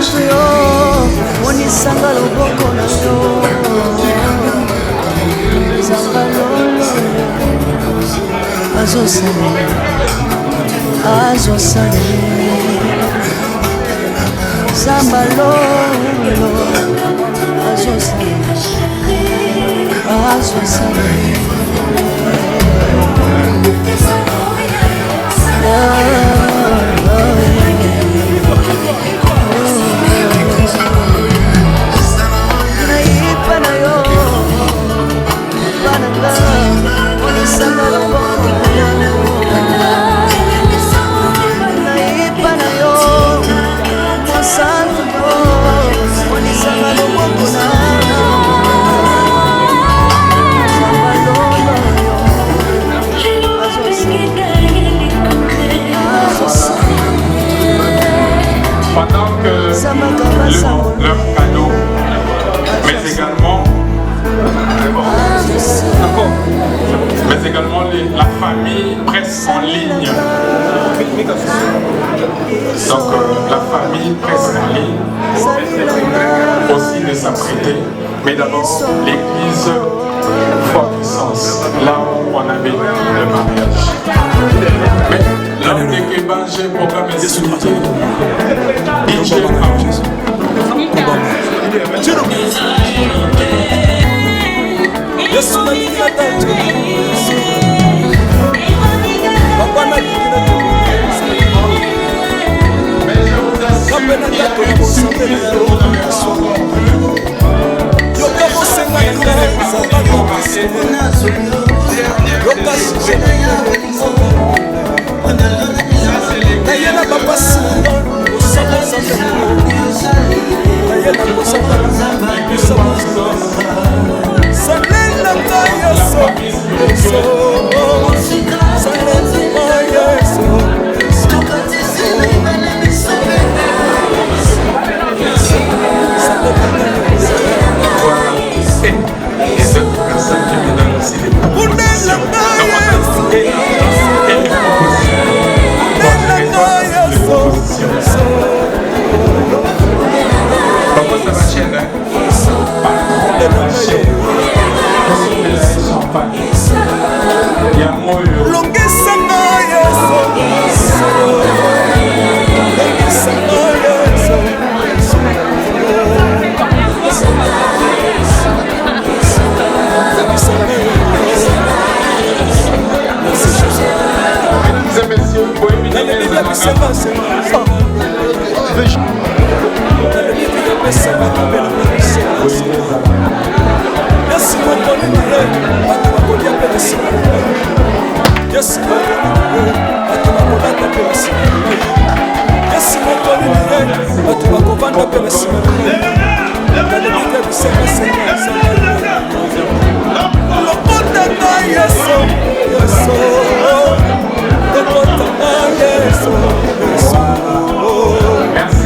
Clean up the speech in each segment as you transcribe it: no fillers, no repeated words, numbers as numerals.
Santo yo monisanga loboko na yo Zamba lolo azosale Zamba lolo azosale Pendant que leur cadeau, mais également la famille presse en ligne. Donc la famille presse en ligne aussi de s'apprêter, mais d'abord l'église Foi Puissance, là où on avait le mariage. Mais là où les Kébanges programme est souligné, merci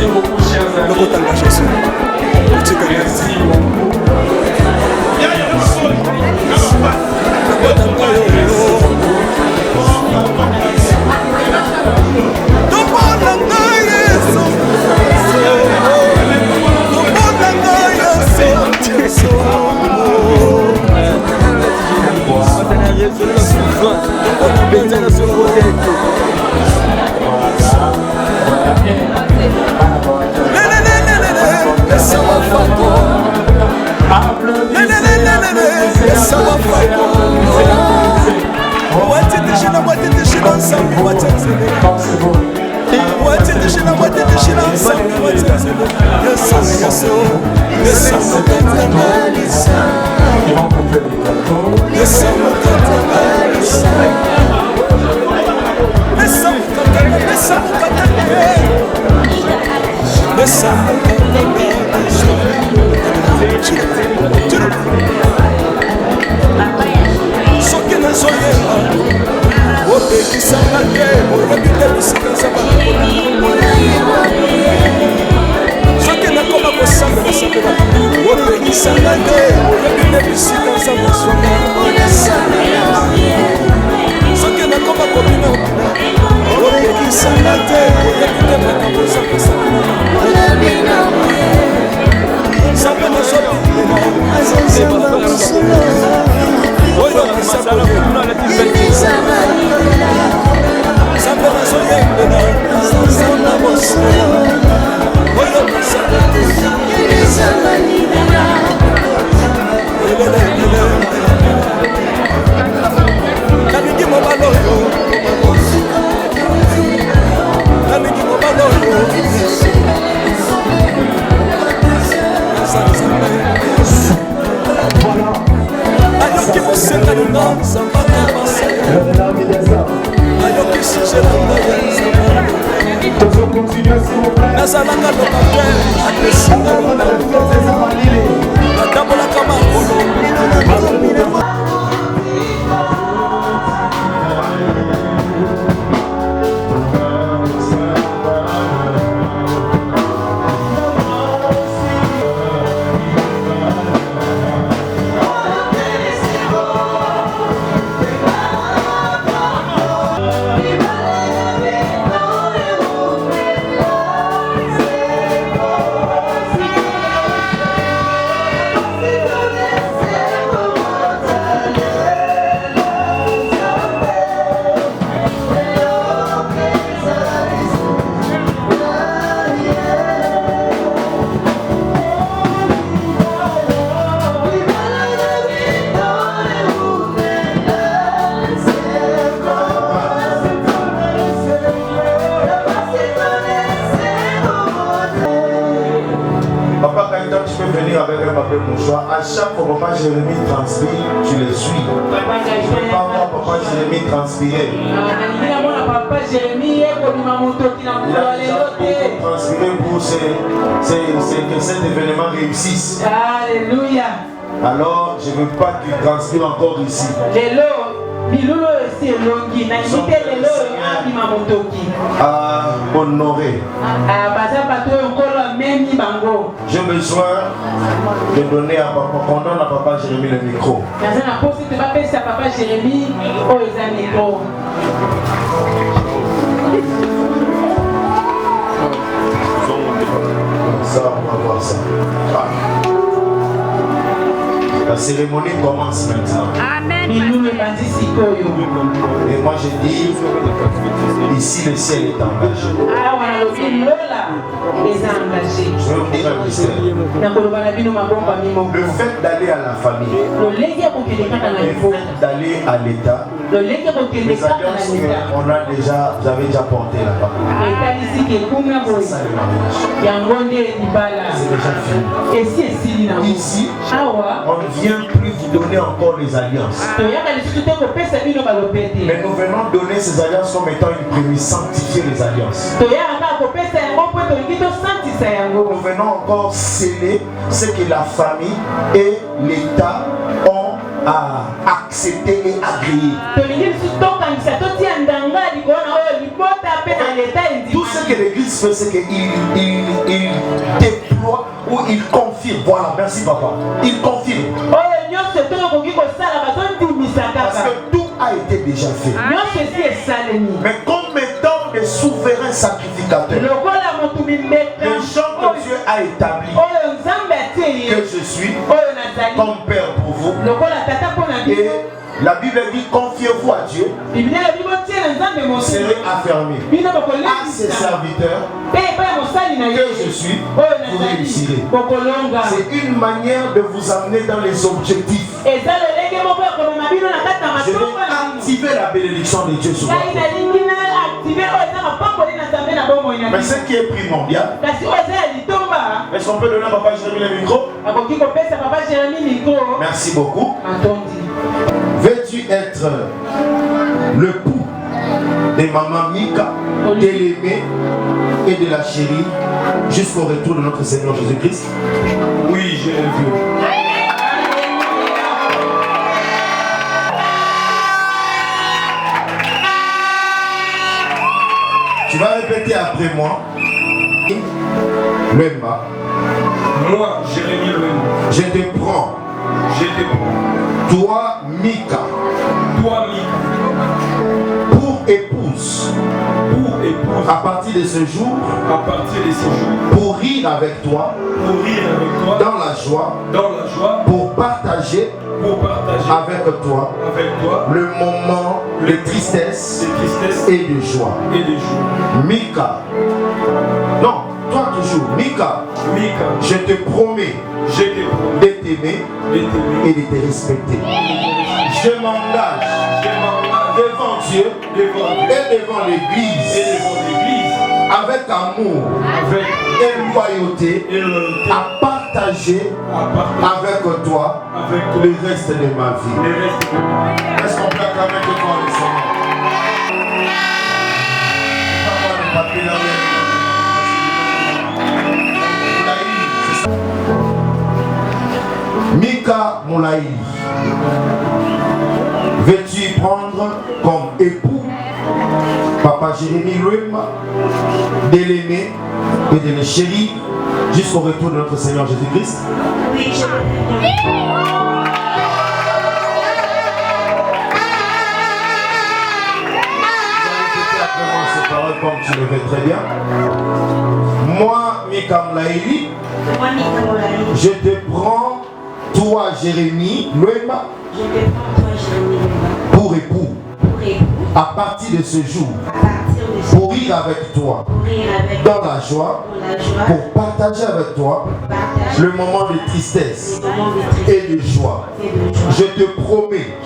beaucoup, chers amis. Sanate, nazalaka locateur apesinga natambolaka makolo. À chaque fois papa Jérémie transpire, tu le suis. Papa Jérémie transpirait. Il a transpiré pour que cet événement réussisse. Alléluia. Alors je ne veux pas qu'il transpire encore ici. À honorer. J'ai besoin de donner à papa, qu'on donne à papa Jérémie le micro. Ça, on va voir ça. La cérémonie commence maintenant. Amen. Et moi je dis, ici le ciel est engagé. Je vais vous dire un mystère. Le fait d'aller à la famille, le fait d'aller à l'État, les alliances qu'on a déjà, vous avez déjà porté là-bas. C'est ça le mariage. C'est déjà fini. Ici, on ne vient plus vous donner encore les alliances. Mais nous venons donner ces alliances comme étant une prémisse, sanctifier les alliances. Nous venons encore sceller ce que la famille et l'État ont accepté et agréé. Tout ce que l'Église fait, c'est qu'il déploie ou il confirme. Voilà, merci papa. Il confirme. Parce que tout a été déjà fait. Mais comme étant des souverains sacrificateurs, les gens que Dieu a établis, que je suis comme père pour vous, et la Bible dit confiez-vous à Dieu, vous serez affermis. À ses serviteurs que je suis, vous réussirez. C'est une manière de vous amener dans les objectifs. Je vais activer la bénédiction de Dieu sur vous. Mais ce qui est primordial, est-ce qu'on peut donner à papa Jérémie le micro? Merci beaucoup. Veux-tu être le pouls de maman Mika, de l'aimée et de la chérie jusqu'au retour de notre Seigneur Jésus-Christ? Oui, je le veux. Tu vas répéter après moi. Lemba. Moi, Jérémie Lemba. Je te prends. Je te prends. Toi, Mika. Toi, Mika. Pour épouse. Pour épouse. À partir de ce jour. À partir de ce jour. Pour rire avec toi. Pour rire avec toi. Dans la joie. Dans la joie. Pour partager. Avec toi. Avec toi. Le moment de tristesse. Et de joie. Et de joie. Mika. Non, toi toujours. Mika. Mika. Je te promets. Je te promets. De t'aimer. Et de te respecter. Je m'engage. Devant Dieu. Et devant l'Église. Avec amour. Et loyauté. À partager avec toi le reste de ma vie. Est-ce qu'on peut acclamer que toi le Seigneur? Moulaï, veux-tu prendre comme époux Papa Jérémie Louema, de l'aimer et de le chérir jusqu'au retour de notre Seigneur Jésus-Christ? Oui, je ces paroles comme tu le fais très bien. Moi, Mika Mlaïli, je te prends, toi, Jérémie Louema, pour époux. À partir de ce jour, pour rire avec toi, dans la joie, pour partager avec toi le moment de tristesse et de joie. Je te promets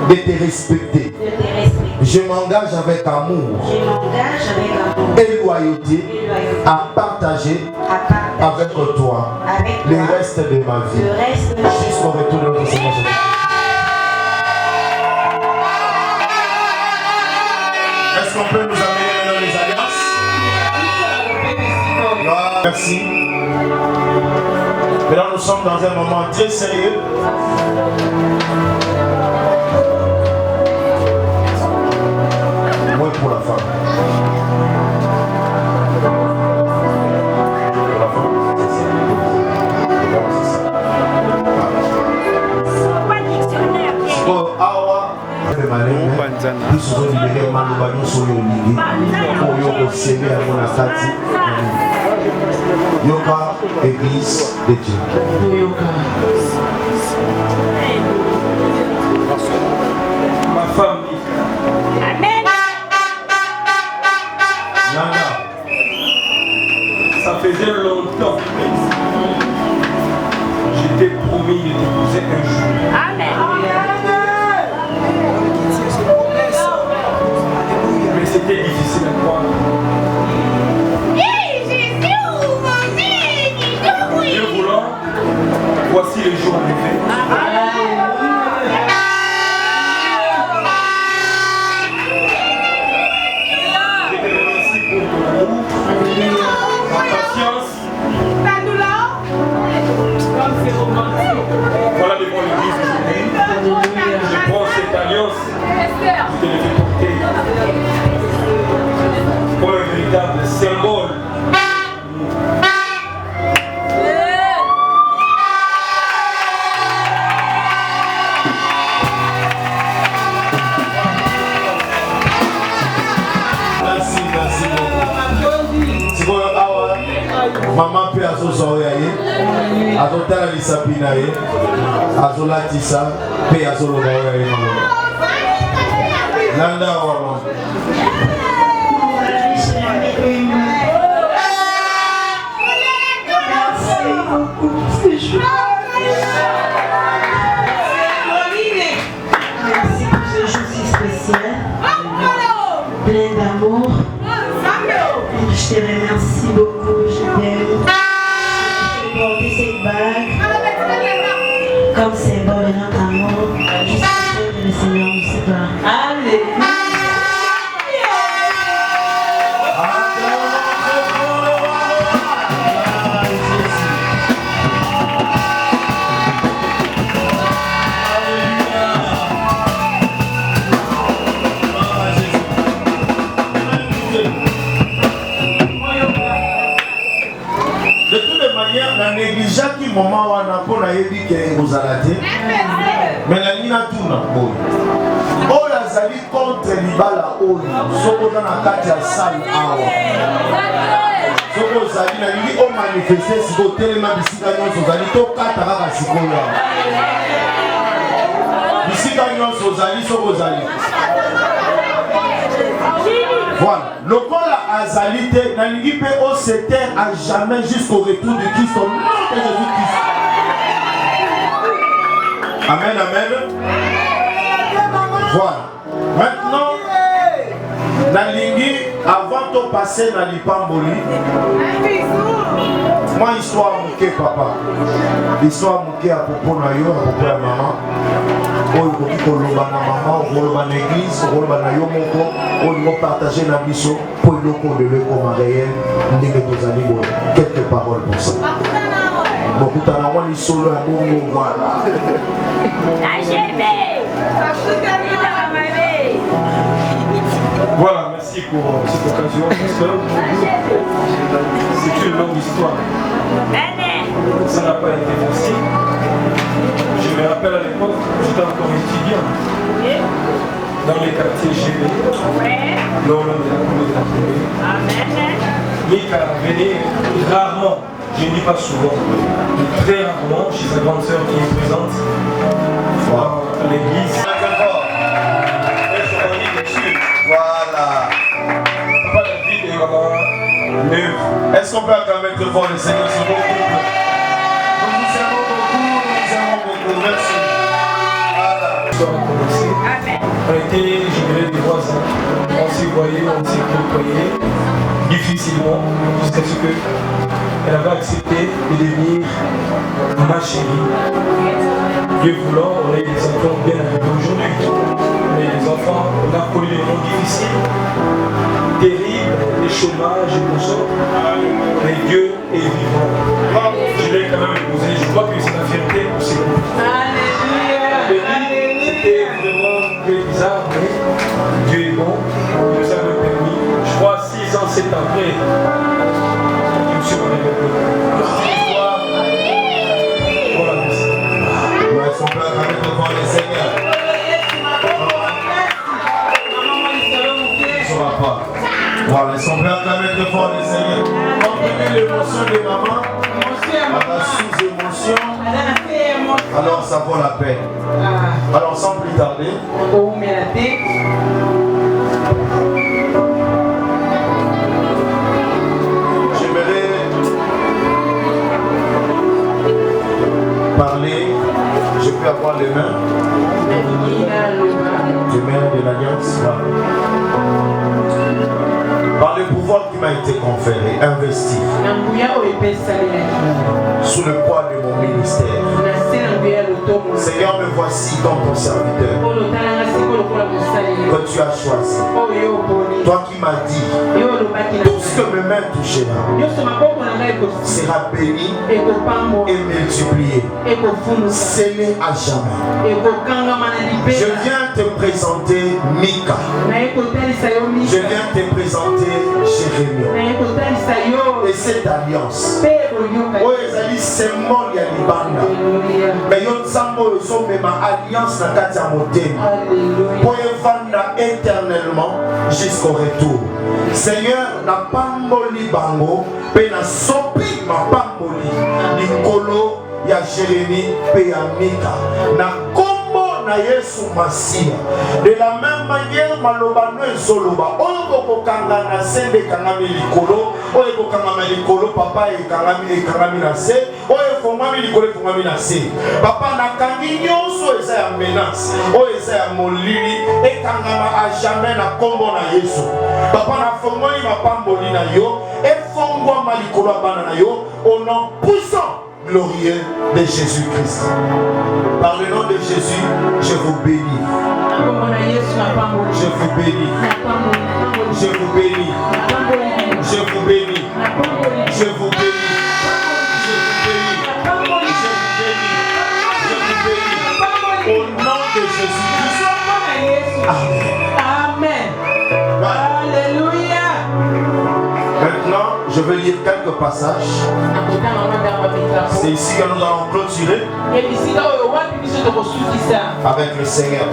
de te respecter. Je m'engage avec amour et loyauté à partager avec toi le reste de ma vie jusqu'au retour de notre Seigneur Jésus. Est-ce qu'on peut nous amener dans les alliances? Merci. Maintenant nous sommes dans un moment très sérieux. Moins pour la femme. Pour la femme, c'est ça. Oh, awa. Plus souvent libéré Malubano sur le lit. Pour Yoko Sébé à Monakati. Yoka, Église de Dieu. Ma femme. Amen. Nana. Ça faisait longtemps. J'étais promis de t'épouser un jour. Amen. Mais c'était difficile à croire. Dieu voulant, voici le jour arrivé. Je te remercie pour ton amour, ta patience. Voilà devant l'église aujourd'hui. Je prends cette alliance, je te le fais porter comme un véritable symbole. Maman peut azozoyaye, azotala lisapina ye, azolatisa, pe azolobaoyaye maloba. Landa wama. Merci pour ce jour si spécial, plein d'amour. Je te remercie beaucoup, je t'aime. Je vais porter cette bague comme symbole de notre amour jusqu'à ce que le Seigneur nous sépare. Alléluia. Négligaki moment wana pour na yebi ke ezalate mais na nina tuna boy oyo azali contre libala oyo soko na kati ya salle awa soko ozali na lingi o manifester siko telema bisika nyonso ozali tokata kaka sikoyo bisika nyonso ozali soko ozali voilà lokola azalité nalingi pe au secteur à jamais jusqu'au retour de Christ au nom de Jésus-Christ. Amen, amen. Voilà. Maintenant, nalingi avant de passer dans l'Ipamboli, moi histoire mouké papa, histoire mouké à propos na yo, à propos ya maman. Oyo koki koloba na mama, koloba na église, koloba na yo moko, oyo partager na biso pour eloko de le comme réel, ndenge tozali boye. Quelques paroles pour ça. Voilà, merci pour cette occasion, pasteur. C'est une longue histoire. Ça n'a pas été facile. Je me rappelle à l'époque, j'étais encore étudiant dans les quartiers GB. Lors de la commune. Mika venait rarement, je ne dis pas souvent, très rarement chez sa grande sœur qui est présente à l'église. Voilà. Papa David et maman Neuve. Est-ce qu'on peut acclamer très fort le Seigneur sur vos couples? Nous vous aimons beaucoup, merci. Voilà. L'histoire a commencé. On était, je dirais, des voisins. On s'est voyés, on s'est côtoyés difficilement jusqu'à ce qu'elle avait accepté de devenir ma chérie. Dieu voulant, on a eu des enfants bien arrivés aujourd'hui. Mais les enfants, on a connu des moments difficiles, terribles, des chômages et tout ça. Mais Dieu est vivant. Je l'ai quand même épousé, je crois que c'est la fierté pour ces couples. C'était vraiment un peu bizarre, mais Dieu est bon, Dieu ça m'a permis. Je crois 6 ans, 7 ans après, je me suis révélé. Voilà, merci. Est-ce qu'on peut acclamer devant le Seigneur? Voilà, est-ce qu'on peut acclamer très fort le Seigneur? Comprenez l'émotion de maman, à la sous-émotion, alors ça vaut la peine. Alors sans plus tarder, j'aimerais parler, je peux avoir les mains de l'Alliance. Par le pouvoir qui m'a été conféré, investi sous le poids de mon ministère. Seigneur, me voici comme ton serviteur que tu as choisi. Toi qui m'as dit, tout ce que mes mains touchera sera béni et multiplié, scellé à jamais. Je viens te présenter Mika. Je viens te présenter Jérémie. Et cette alliance, oh ezali symbole ya libanda, mais yo nzambe oyo ozomema alliance na kati ya motema po evanda éternellement jusqu'au retour. Seigneur, napamboli bango mpe nasopi mapamboli likolo ya Jérémie mpe ya Mika na na Yesu Masia. De la même manière, maloba no ezoloba oyo kokanga na sende kangami likolo, oyo kokanga likolo papa ekangami na se, oyo fongami likolo fongami na se. Papa nakangi nyonso eza ya menace, oyo eza ya molili ekangama a jamais na kombo na Yesu. Papa na fongoli mapamboli na yo, efongwa malikolo bana na yo, au nom puissant glorieux de Jésus-Christ. Par le nom de Jésus, je vous bénis. Je vous bénis. Je vous bénis. Je vous bénis. Je vous bénis. Je vous bénis. Au nom de Jésus-Christ. Amen. Amen. Alléluia. Maintenant, je vais lire quelques passages. C'est ici que nous allons clôturer avec le Seigneur.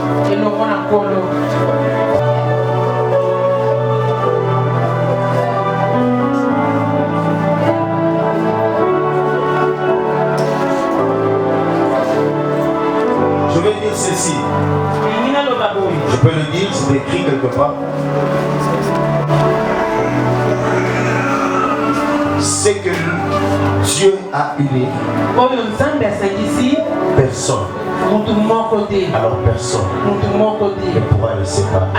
Je vais dire ceci. Je peux le dire, c'est écrit quelque part. C'est que Dieu a uni personne. Alors personne ne pourra le séparer.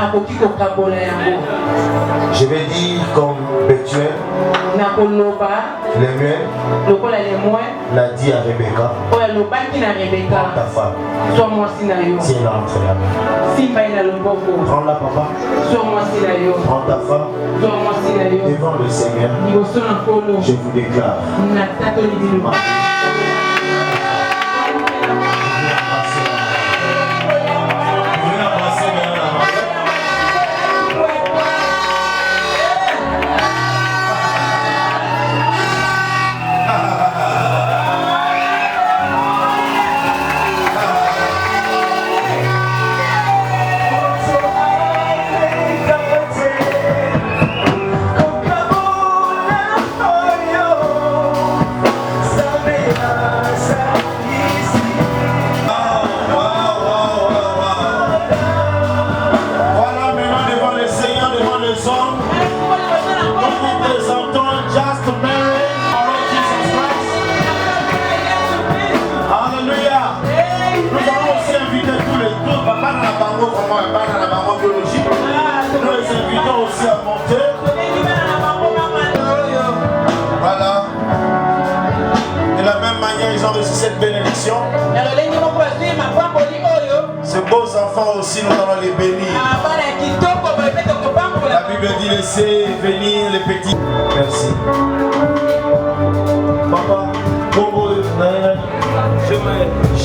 Je vais dire comme Bethuel, Lemuel l'a dit à Rebecca, prends ta femme, tiens-la entre la main. Prends-la papa, prends ta femme, devant le Seigneur, je vous déclare. aussi nous allons les bénir. La Bible dit laissez venir les petits. Merci. Papa, Congo,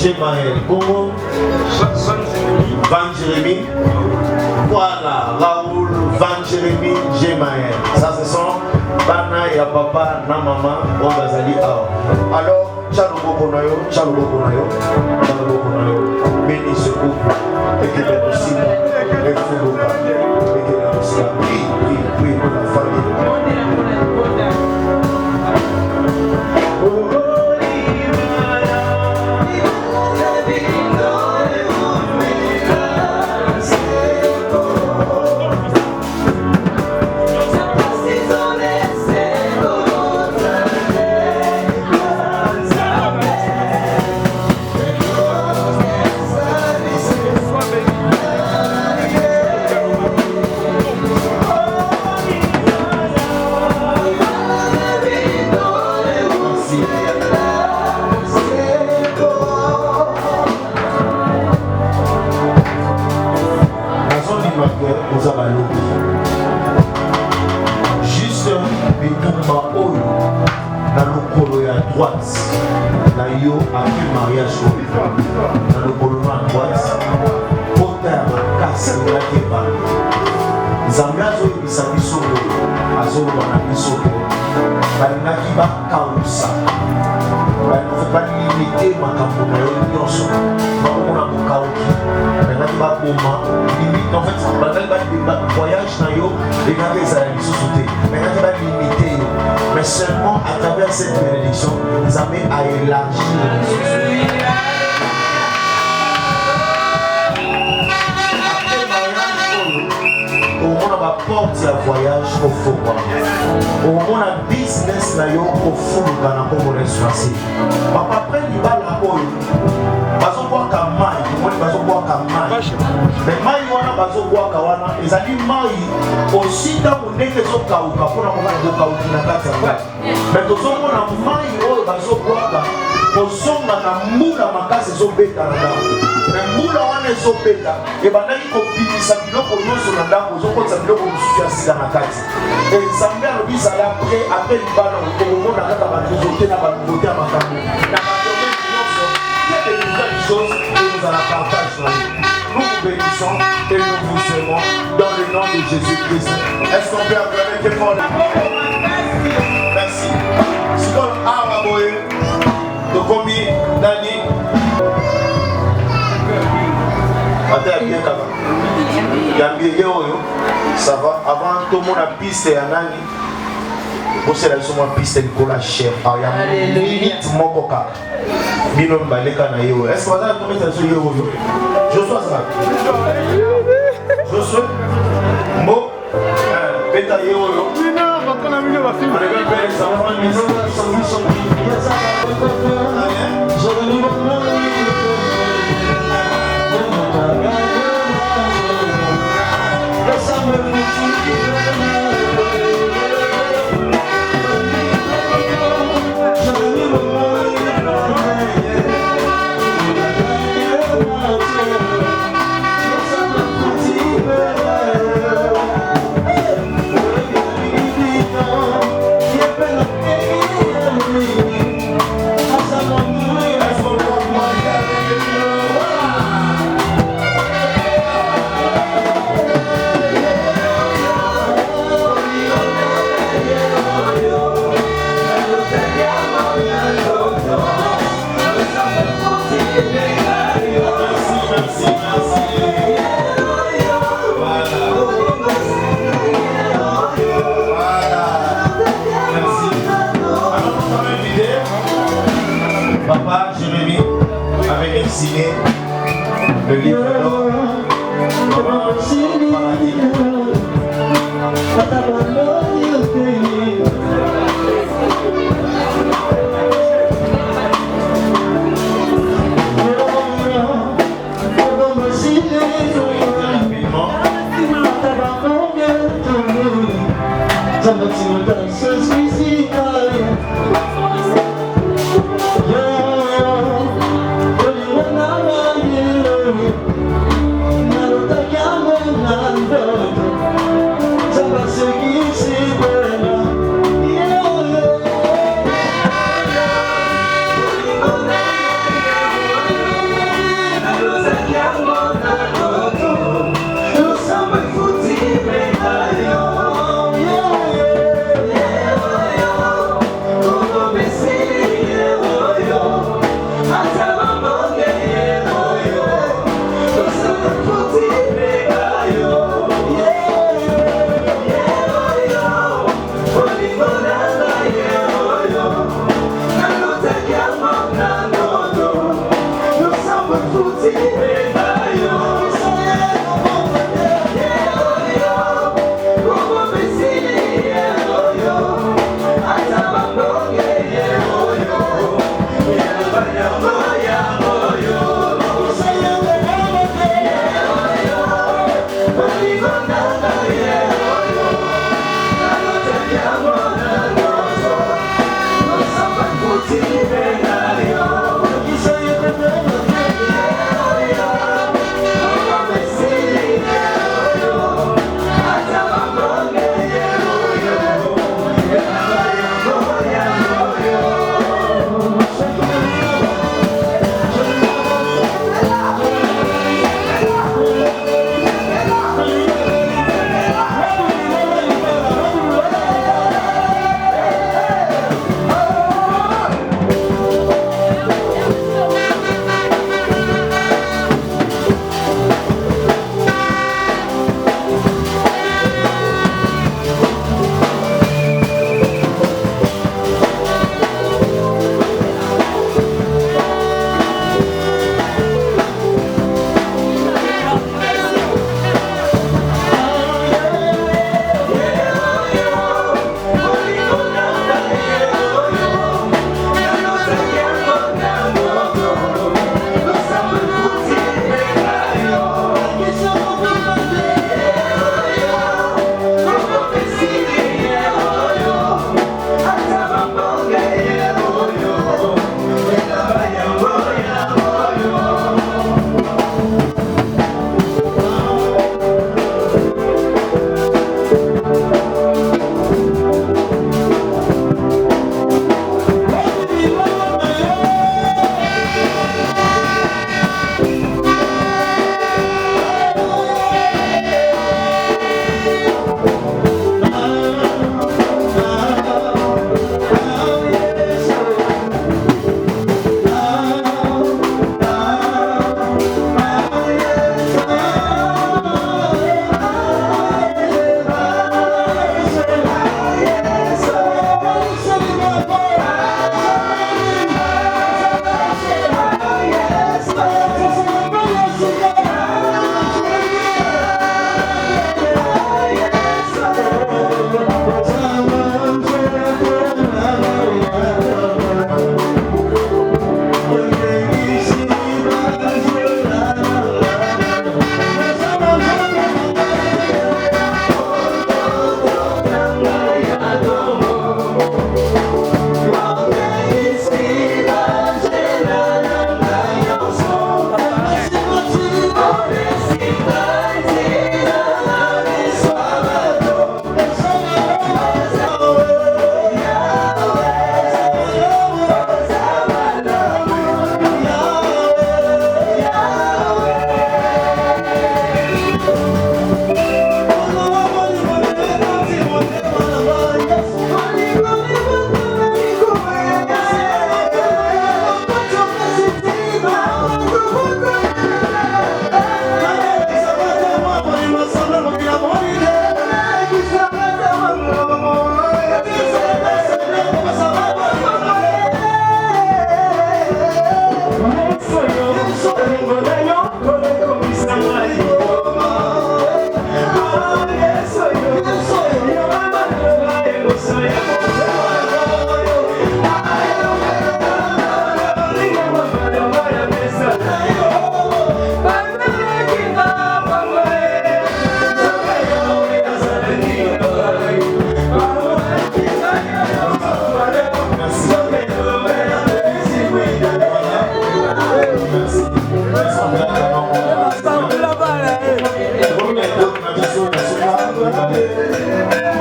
Gémaël, Congo, Van Jérémy. Voilà, Raoul, Van Jérémy, Gémaël. Ça, ce sont Bana et Papa, na Maman, on va aller à. Alors, Tchalobo Konayo, bénis ce couple et que les aussi les Foulouka et que les aussi prie pour la famille. Juste Bitumba Oyo dans le colo à droite, là yo a fait mariage dans le colo à droite, pour terre casse la kéba. Zambiazo ibisabiso azolo na biso balinaki bakausa balimite makambo na yo nyonso bakomona bokauki balinaki baboma limite en fait voyage na yo ekaki ezala lisusu te balinaki balimite yo mais seulement à travers cette bénédiction Nzambe a élargi lisusu. Porte ya voyage au football. Au moment business na yo au football na comme restauration. Papa prend du bal à boy. Bazo boire kamai, moi bazo boire kamai. Mais mai wana bazo boire kawana, ezali mai aussi ta mondeke zo kauka pona ko kauka na kata. Mais to zo mona mai o bazo boire kozonga na mbula makasi zo beta na ndako. Mais mbula wana zo beta e bandaki kopimisa biloko nyonso na ndako zo kotsa biloko mosusu ya sika na kati. Et Nzambe alobi zala après libala okomona kaka bazozote na banouveauté ya makambo. Na badomaine nyonso, il y a des nouvelles choses que nous allons partager sur nous. Nous vous bénissons et nous vous aimons dans le nom de Jésus-Christ. Est-ce qu'on peut acclamer très fort? Merci. Si on a Raboé, de combien d'années? Attends, bien kaka. Yambiye oyo, ça va. Avant tout le monde a piste et anani. Vous savez sur ma piste de cola chef. Ah, il y a une limite mokoka. Bino mbaleka na yo. Est-ce que vous allez tomber sur yo? Joshua ça. Joshua. Mo. Beta yo yo. On est bien belle, ça va prendre Papa Jérémy avait signé le livre d'or. Maman Paradis. Rapidement.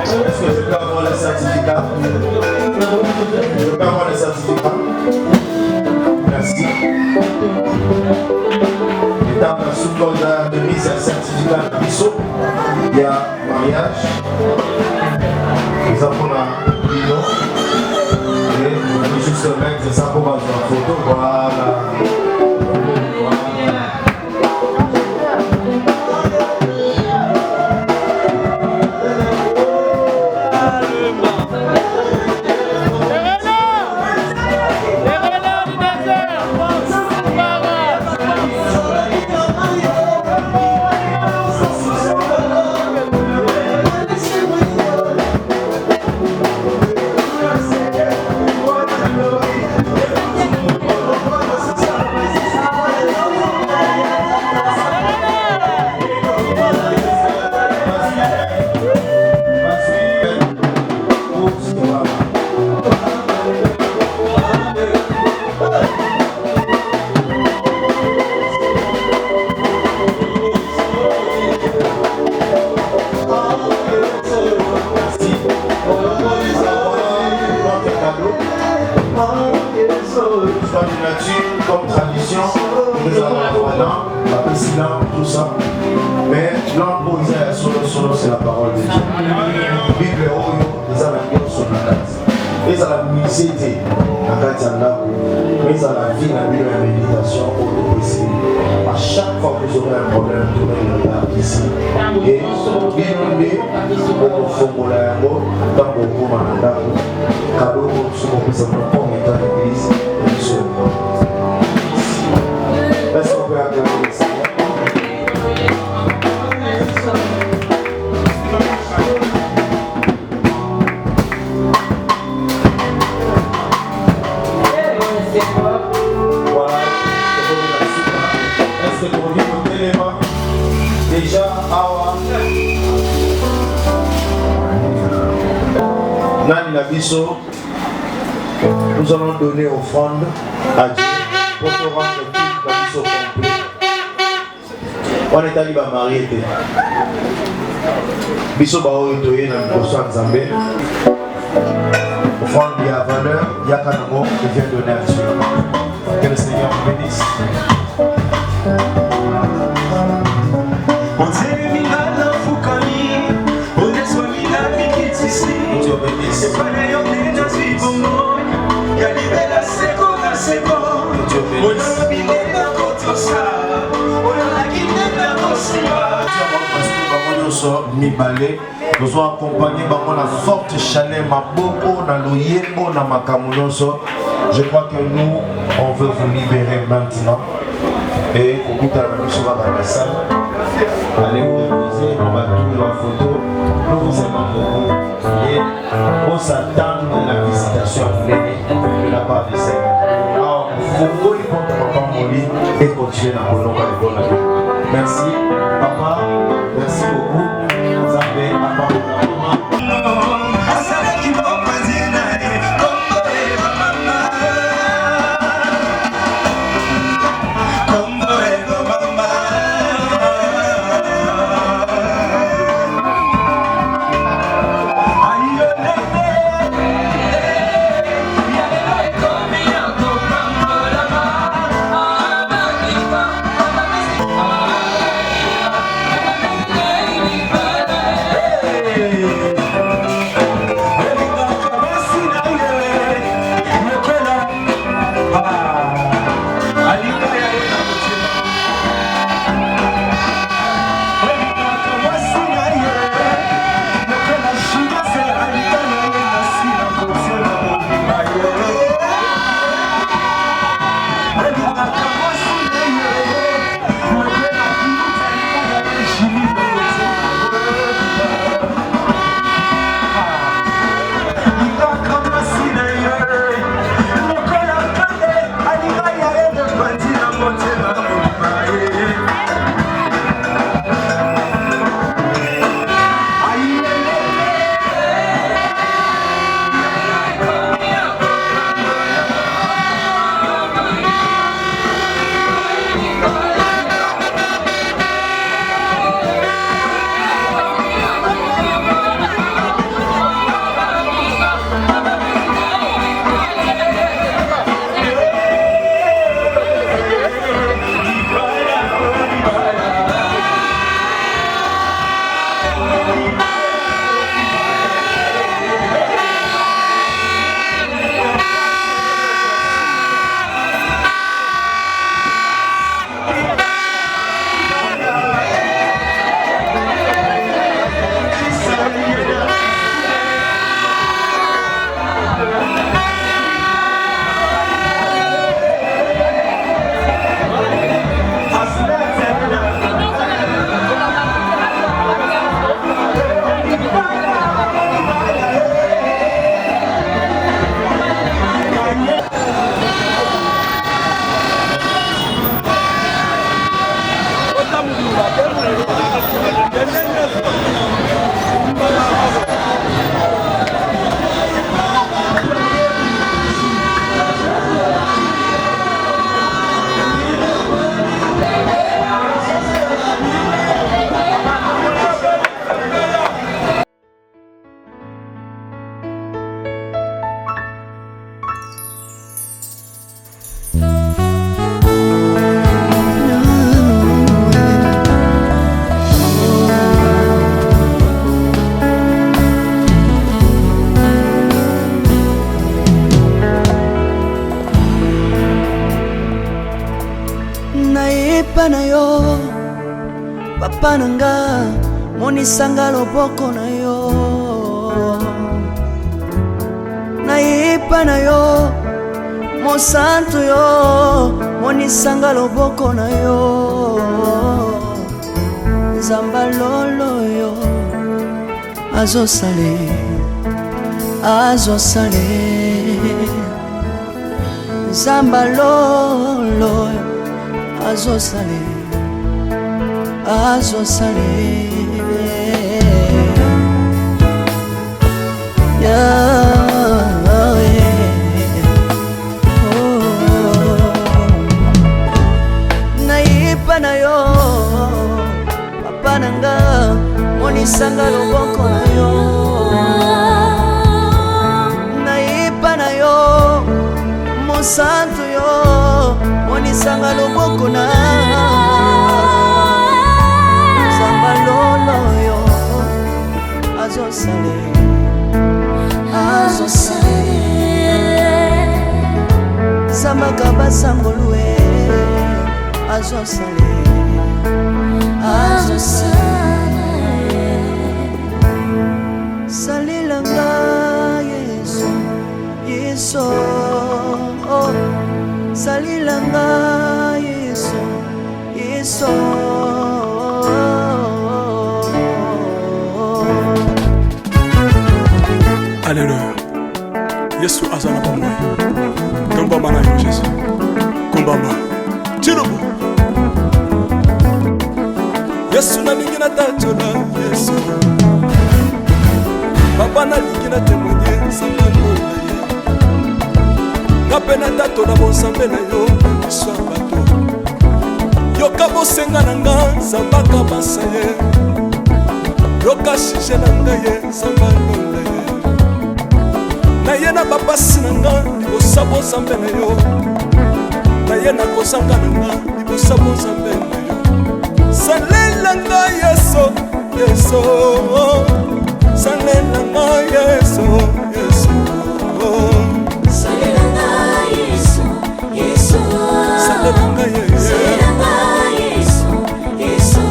Est-ce que je peux avoir le certificat? Je peux avoir le certificat? Merci. Étant sous code de mise à certificat de Bissot, il y a mariage. Nous avons un bilan. Et vous allez juste mettre ça pour avoir une photo. Voilà. Comme tradition, nous avons la piscine, tout ça. Mais l'imposé à solo, c'est la parole de Dieu. Bible, les amis sont dans la case. Et ça la musicité, la case mais ça la vie, la méditation, à chaque fois que vous aurez un problème, tournez le regard ici. Et inondez, au fond de la dans beaucoup de cadeau, sur mon président, comme étant l'église, et sur le monde. Est-ce qu'on peut acclamer le Seigneur? Voilà, est-ce que vous dites vos éléments? Déjà, awa. Nani la biso, nous allons donner offrande à Dieu pour te rendre tout la biso complet. On est allé à marier. Biso ba oyotoye na biso Nzambe. Offrande il y a valeur, il y a kanamo qui vient donner à Dieu. Que le Seigneur vous bénisse. Dieu bénisse. Nous sommes accompagnés par la forte chaleur, maboko, na loyebo, na makamunoso. Je crois que nous, on veut vous libérer maintenant. Et au bout de la mission dans la salle, allez vous déposer, on va tourner la photo. Nous vous aimons beaucoup. Et on s'attend à la visitation de la part du Seigneur. Alors, vous pouvez prendre papa Moli et continuer dans le bon. Merci, papa. Merci beaucoup. Vous avez papa. papa nanga monisanga loboko na yo nayipa na yo mosantu yo monisanga loboko na yo nzamba lolo yo azosale nzamba lolo azosale nayipa na yo papa nanga monisanga loboko na yo nayipa na yo mosantu yo monisanga loboko na nzamba lolo yo azosale zambaka basangolue azosale salilanga yesu yesu salilanga yesu yesu Alléluia. Yesu azana bomwe. Komba mana yo Jésus. Komba ma. Tirubu. Yesu na lingina tatola Yesu. Papa na lingina témoigner samba lola ye. Ngapena tatola bonsambe na yo iswa bato. Yoka bosenga nanga samba kabasa ye. Yoka shije nanga ye samba lola ye. Na ye na babasi nanga libosabo zambe na yo. Na ye na kozanga nanga libosabo zambe na yo. Salelanga Yesu, Yesu. Salelanga Yesu, Yesu. Salelanga Yesu, Yesu. Salelanga Yesu, Yesu.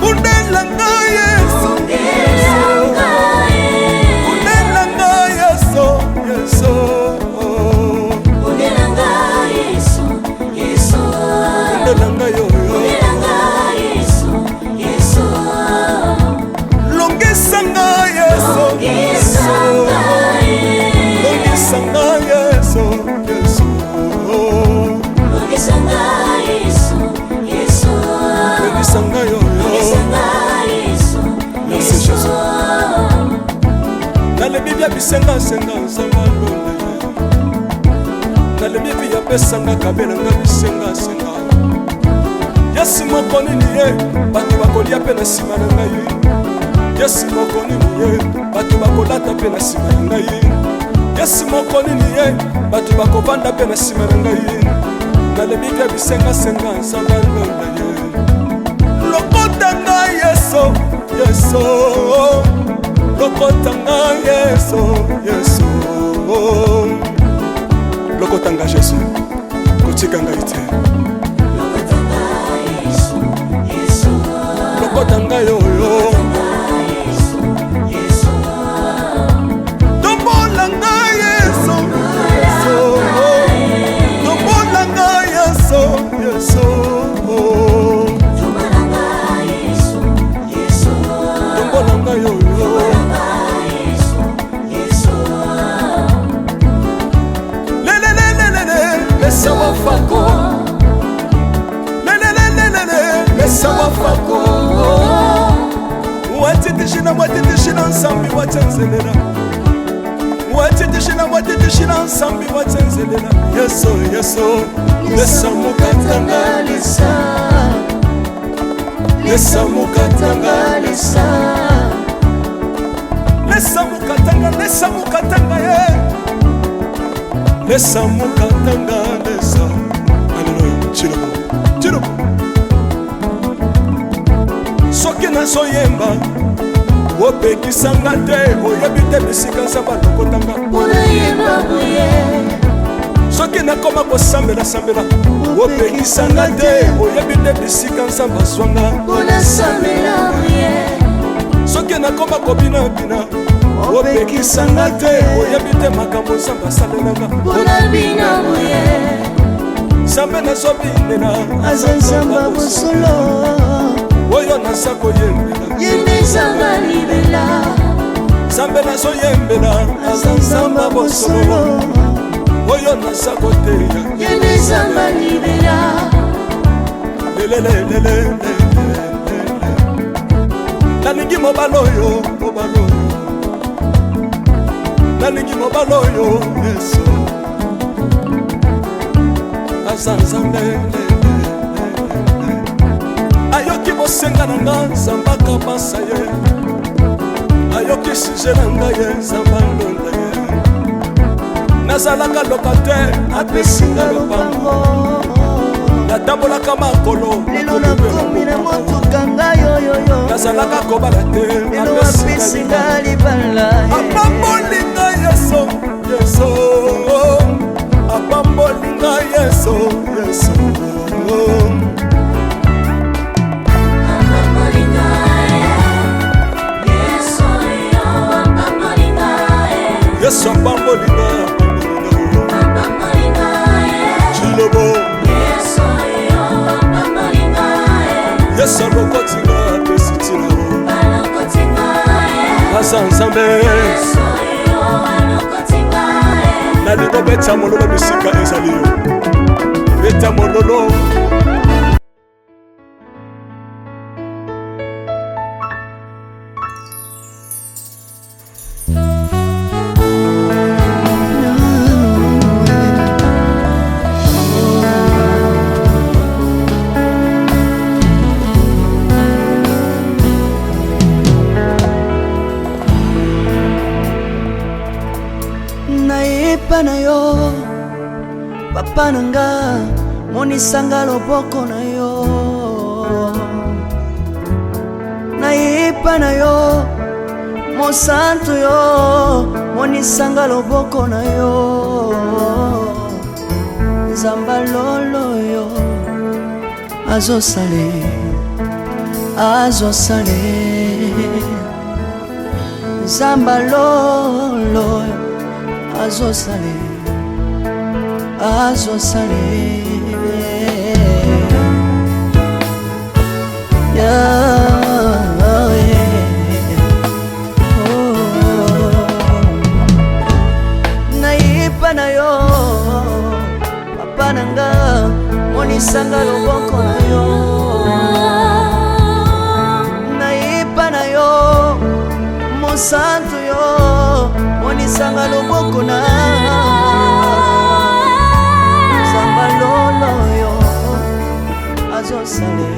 Undelanga Yesu, Undelanga Yesu, Yesu. Undelanga Yesu, Yesu. Undelanga yo. Longisanga Yesu, Yesu. Longisanga Yesu, Yesu. Longisanga Yesu, Yesu. Longisanga yo. Merci Jésus. Nalebi bia bisenga senga sanga londe. Nalebi bia pesanga kabela nga bisenga senga. Yesu moko nini ye bato bakolia pe na sima na ngai. Yesu moko nini ye bato bakolata pe na sima na ngai. Yesu moko nini ye bato bakovanda pe na sima na ngai. Nalebi bia bisenga senga sanga londe ye. Lokotanga Yesu, Yesu. Lokotanga Yesu, Yesu. Lokotanga Jésus, kotikanga ite. Lokotanga yo yo. Tombolanga Yesu, Yesu. Tombolanga Yesu, Yesu. Tombolanga yo yo. Lesa wafako. Lesa wafako. Watitishina nsambi watenzelela. Watitishina nsambi watenzelela. Yesu, Yesu. Lesa mukatanga lesa. Lesa mukatanga lesa. Lesa mukatanga ye. Lesa mukatanga lesa. Alléluia. Chirubu. Soki nazoyemba opekisanga te oyebi te bisika nzambe alokotanga. soki nakoma kosambela sambela opekisanga te oyebi te bisika nzambe azwanga bonasambela priere soki nakoma kobinabina opekisanga te oyebi te makambo nzambe asalelanga bonabina priere nzambe nazobinela aza nzamba bosolo oyo naza koyembela yende nzamba libela nzambe nazoyembela aza nzamba bosolo oyo naza koteya yende nzamba libela lelelelelele nalingi mobala oyo nalingi mobala oyo yesu aza nzambe ayoki bosenga na nga nzamba kabasa ye ayoki suje na ngai ye nzamba ndonda ye nazalaka lokatere apesinga lopango natambolaka makolo lelo nakomi na motuka ngai oyoyo nazalaka kobala te lelo apesinga libala apambolinga yeso yeso apambolinga yeso yeso yesu apambolinga chilobo yesu alokotinga pesitilo aza nzambe nalingo beta mololo bisika ezali yo beta mololo na yo papa nanga monisanga loboko na yo nayepa na yo mosantu yo monisanga loboko na yo nzamba lolo yo azosale nzamba lolo azosale nayipa na yo papa nanga monisanga loboko na yo nayipa na yo mosantu yo monisanga loboko na nzamba lolo yo azosale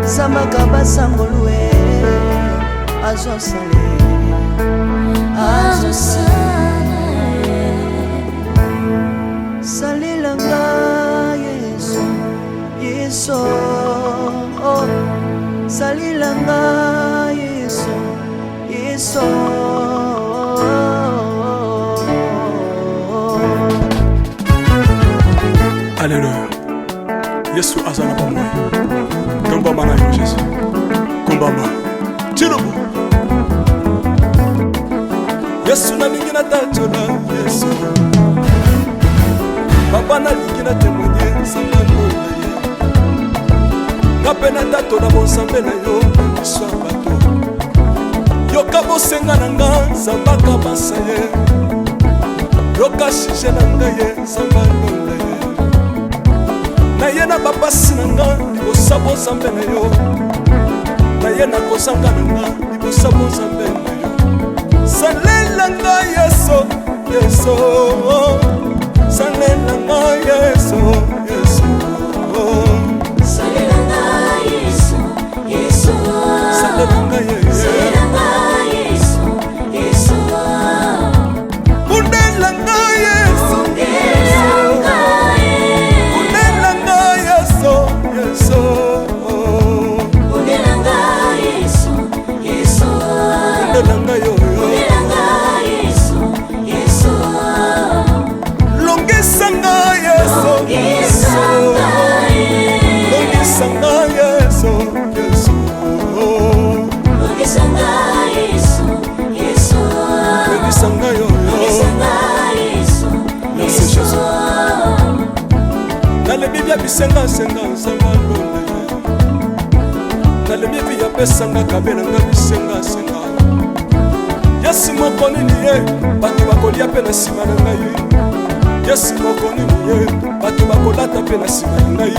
nzamba kabasangolue azosale salilanga yesu yesu salilanga yesu yesu Alléluia. Yesu azana bomwe. Kombama na yo Jésus. Kombama. Tirobo. Yesu na lingi na tatola Yesu. Papa na lingi na témoigner sangalo na ye. Kapena tatola bonsambe na yo biso bato. Yoka bosenga na nga zambaka basaye. Yoka shije na nga ye sangalo na ye. Naye na bapasi na nga libosabo nzambe na yo naye na kozanga na nga libosabo nzambe na yo salela nga yeso yeso salela nga yeso yeso salela nga yeso yeso salela nga yeso yeso undela nga yeso Undelanga Yesu, Yesu. Undelanga yo yo. Undelanga bisengasenga nzamba londe nalembi epi yapesanga kabelanga bisengasenga yesi moko nini ye bato bakolia mpe na nsima na ngai yesi moko nini ye bato bakolata mpe na nsima na ngai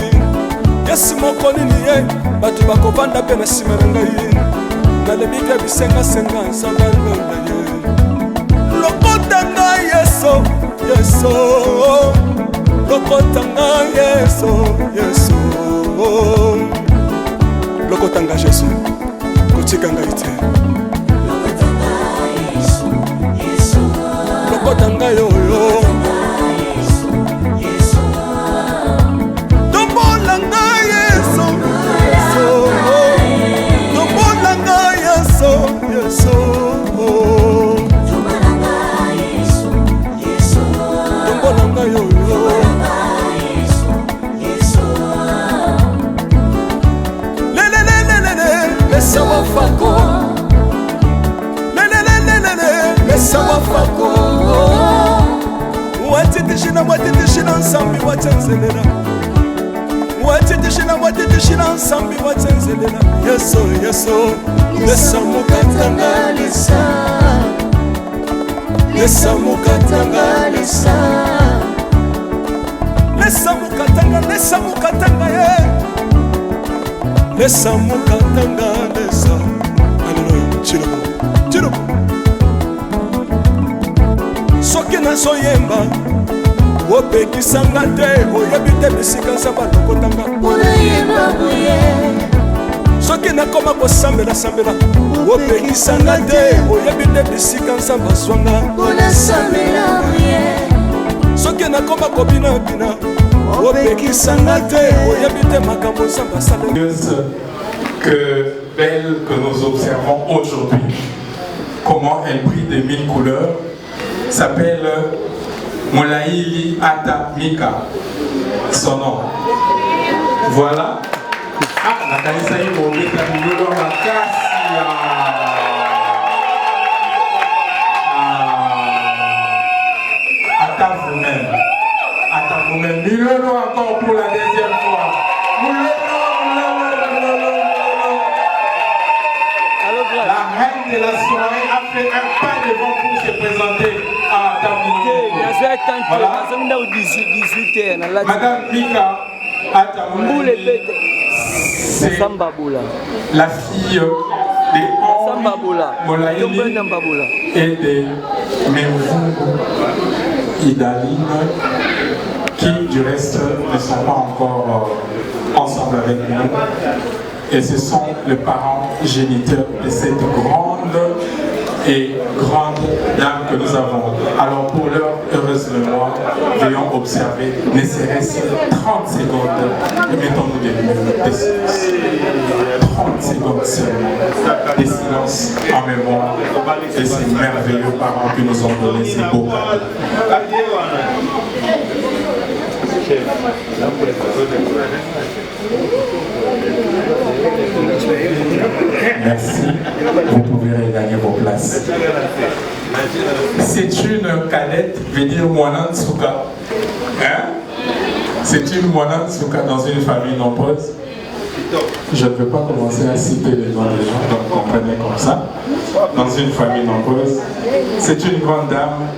yesi moko nini ye bato bakovanda mpe na nsima na ngai nalembi mpe bisengasenga nzamba londe ye lokota ngai yeso yeso lokota ngai yeso yeso lokota ngai yesu kotika ngai te lokota ngai oyo tombola ngai yeso yeso tombola ngai yeso yeso tombola ngai oyo Mesawa fako Mesawa fako Watitishina watitishina nsambi watenzelela Watitishina watitishina nsambi watenzelela Yeso yeso Lesa mukatanga lesa Lesa mukatanga lesa Lesa mukatanga ye Lesa mukatanga lesa Alléluia Chilobo Chilobo Soki nazoyemba opekisanga te oyebi te bisika nzambe alokotanga unayemba buye soki nakoma kosambela opekisanga te oyebi te bisika nzambe azwanga unasambela buye soki nakoma kobinabina opekisanga te oyebi te makambo nzambe asalanga. Que belle que nous observons aujourd'hui, comment elle brille de mille couleurs, s'appelle Molaili Ata Mika, son nom. Voilà. Ah, la kanisa hii mwongeza milolo makasi. Ata vous-même. Milolo encore pour la deuxième fois. La reine de la soirée a fait un pas devant pour se présenter à Taboulé. Voilà. Madame Mika Atamoulé, c'est la fille de Molaïli et de Mevungu Idaline, qui du reste ne sont pas encore ensemble avec nous. Et ce sont les parents géniteurs de cette grande dame que nous avons. Alors pour leur heureuse mémoire, veuillons observer, ne serait-ce 30 secondes, mettons-nous des minutes de silence. 30 secondes seulement de silence en mémoire de ces merveilleux parents qui nous ont donné ces beaux cadeaux. Merci, vous pouvez regagner vos places. C'est une cadette, veut dire Mwanansuka. Hein? C'est une Mwanansuka dans une famille nombreuse. Je ne veux pas commencer à citer les noms des gens, donc comprenez comme ça. Dans une famille nombreuse. C'est une grande dame.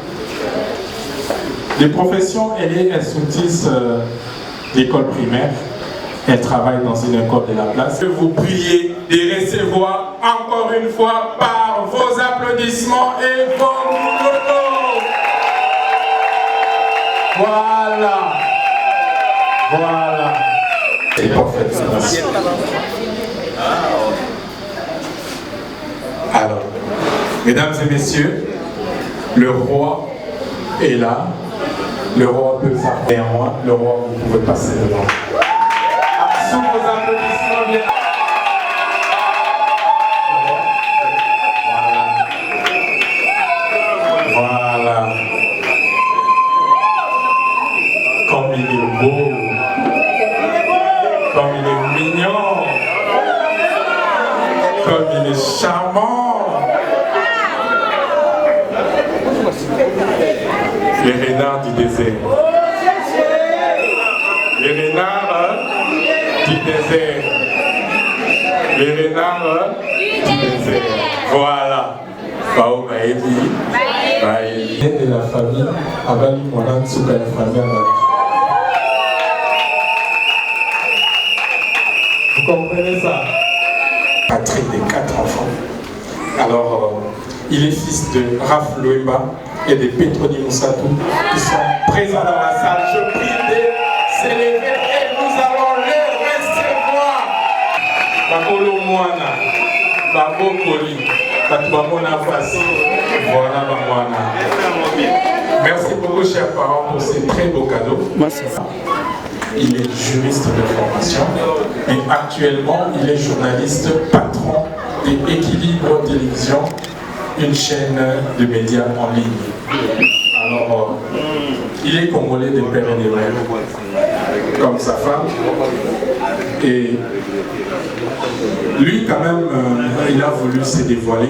De profession, elle est institutrice d'école primaire. Elle travaille dans une école de la place. Je vous prie de recevoir encore une fois par vos applaudissements et vos mots. Voilà. Voilà. Et parfait. Alors, mesdames et messieurs, le roi est là. Le roi peut faire néanmoins. Le roi, vous pouvez passer devant. Sous vos applaudissements, bien. Voilà. Comme il est beau. Comme il est mignon. Comme il est charmant. Les renards du désert. Les renards. du désert. Les renards du désert. Voilà. Bao Baebi. Baebi. De la famille, Abali Monan Souka et famille Abali. Vous comprenez ça? Patrick des 4 enfants. Alors, il est fils de Raph Loemba et de Petroni Moussatou qui sont présents dans la salle. Je prie de s'élever et nous allons les recevoir. Bakolo Moana, Babo Koli, Katouamona Fassi, voilà Bamwana. Merci beaucoup, chers parents, pour ces très beaux cadeaux. Merci. Il est juriste de formation et actuellement il est journaliste patron d'Équilibre Télévision, une chaîne de médias en ligne. Alors, il est congolais de père et de mère, comme sa femme. Et lui, quand même, il a voulu se dévoiler.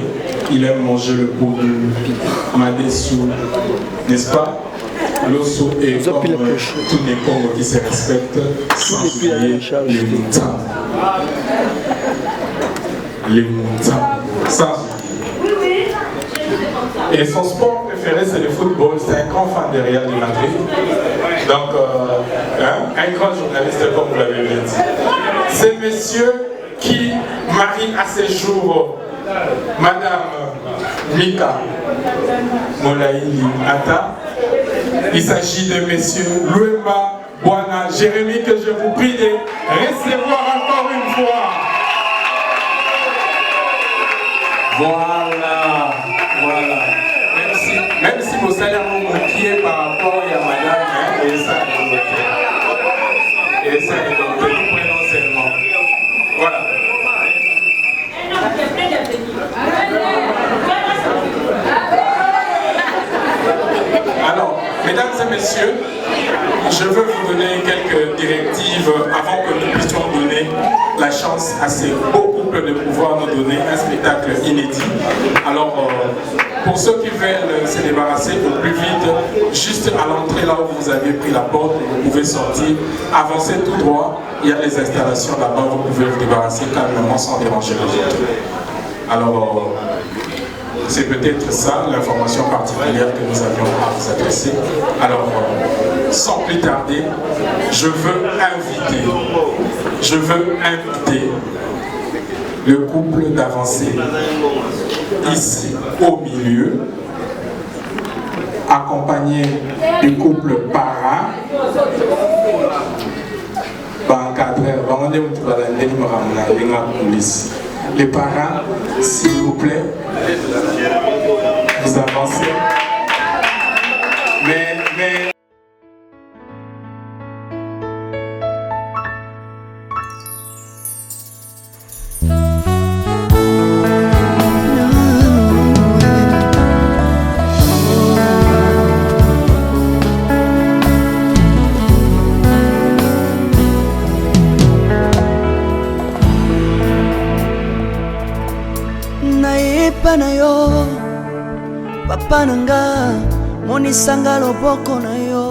Il aime manger le poudre, Madessou, n'est-ce pas? L'osso est comme tous les Congos qui se respectent, sans oublier les moutins. Les moutins. Ça. Et son sport préféré, c'est le football. C'est un grand fan de Real de Madrid. Donc, un grand journaliste, comme vous l'avez bien dit. C'est monsieur qui marie à ses jours Madame Mika Molaïli Ata. Il s'agit de monsieur Loemba Bwana Jérémy, que je vous prie de recevoir encore une fois. Voilà, voilà. Même si vous savez mon pied par rapport à madame, et ça est noté. Et ça est noté, nous prenons seulement. Voilà. Alors, mesdames et messieurs, je veux vous donner quelques directives avant que nous puissions donner la chance à ces beaux couples de pouvoir nous donner un spectacle inédit. Alors, pour ceux qui veulent se débarrasser au plus vite, juste à l'entrée là où vous avez pris la porte, vous pouvez sortir, avancer tout droit, il y a les installations là-bas, vous pouvez vous débarrasser calmement sans déranger les autres. Alors, c'est peut-être ça l'information particulière que nous avions à vous adresser. Alors, sans plus tarder, je veux inviter le couple d'avancer ici au milieu, accompagné du couple para, les parents, s'il vous plaît, vous avancez. Mais... na yo papa nanga monisanga loboko na yo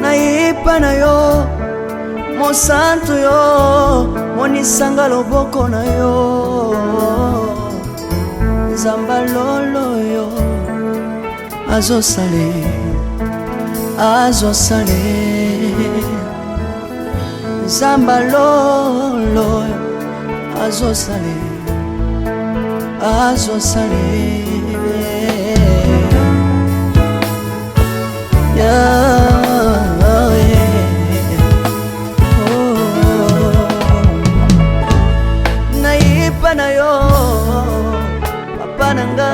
nayepa na yo mosantu yo monisanga loboko na yo nzamba lolo yo azosale nzamba lolo azosale nayipa na yo papa nanga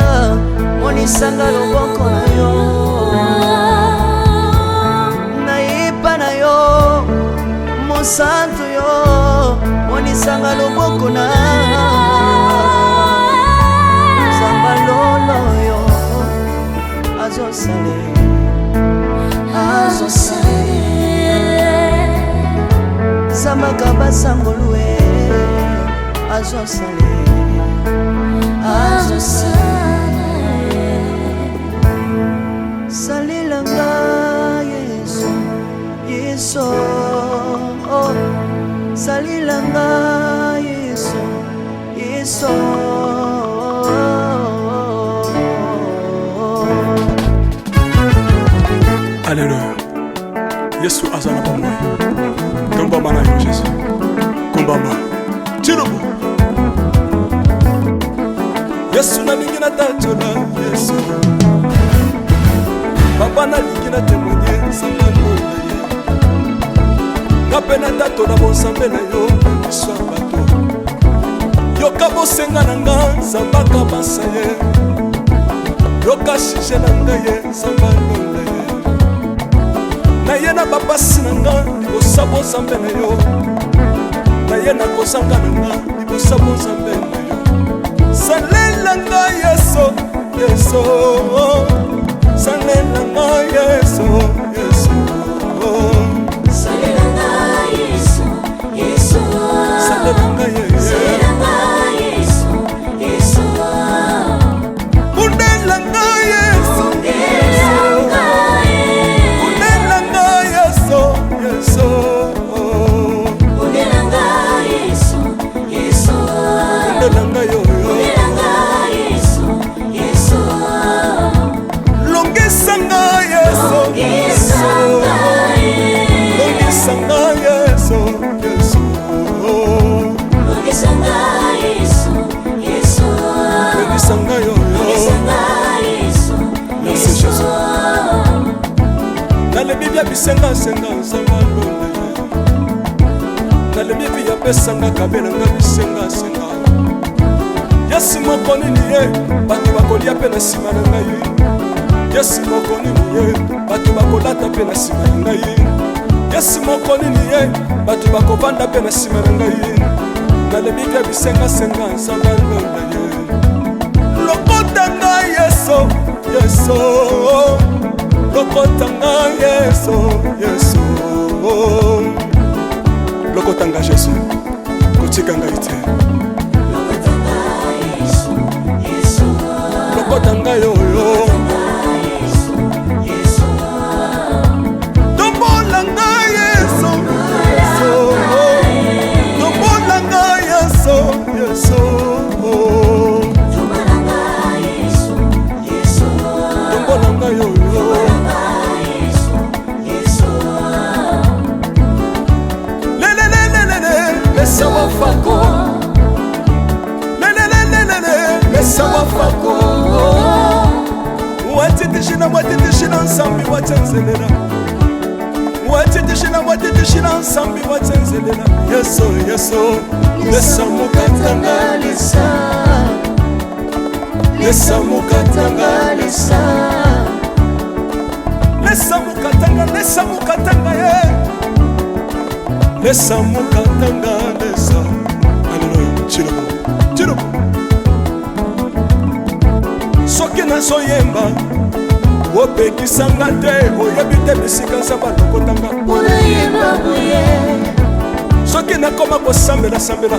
monisanga loboko na yo nayipa na yo mosantu yo monisanga loboko na nzamba lolo yo azosale zambaka basangolue azosale salilanga yesu salilanga Yesu Yesu. Alléluia. Yesu azana bomoi. Komba mana yo Jésus. Komba ma. Tirobo. Yesu na lingi na tatola Yesu. Papa na lingi na témoigner sangalo na ye. Ngape na tatola bonsambe na yo biso bato. Yoka bosenga na nga zambaka basaye. Yoka shije na nga ye sangalo na ye. Na ye na babasi na nga libosa bonsambe na yo. Na ye na kozanga na nga libosa bonsambe na yo. Salela nga Yesu Yesu. Salela nga Yesu Yesu. Salela nga Yesu Yesu. Salela nga Yesu. Salela nga Yesu Yesu. Undela nga Yesu Yesu. Undela nga Yesu Yesu. Undela nga Yesu Yesu. Undela nga yo. Longisanga Yesu Yesu. Longisanga Yesu Yesu. Longisanga Yesu Yesu. Longisanga yo. Longisanga Yesu Yesu. Nalebi bia bisenga senga nsanga londe. Nalebi bia pesanga kabela nga bisenga senga. Yesu moko nini ye bato bakolia pe na sima na ngai. Yesu moko nini ye bato bakolata pe na sima na ngai. Yesu moko nini ye bato bakovanda pe na sima na ngai. Nalebi bia bisenga senga nsanga londe ye. Lokota nga Yesu Yesu. Lokota nga Yesu Yesu. Lokota nga Yesu kotika nga ite. Lokota nga yo yo. Tombola nga Yesu Yesu. Tombola nga Yesu Yesu. Tombola nga Yesu Yesu. Tombola nga yo yo. Lesa wafako. Lesa wafako. Watitishina watitishina nsambi watenzelela. Watitishina watitishina nsambi watenzelela. Yesu Yesu. Lesa mukatanga lesa. Lesa mukatanga lesa. Lesa mukatanga lesa mukatanga ye. Lesa mukatanga lesa. Alléluia. Chirobo. Chirobo. Soki nazoyemba opekisanga te oyebi te bisika nzambe alokotanga. Unayemba buye. Soki nakoma kosambela sambela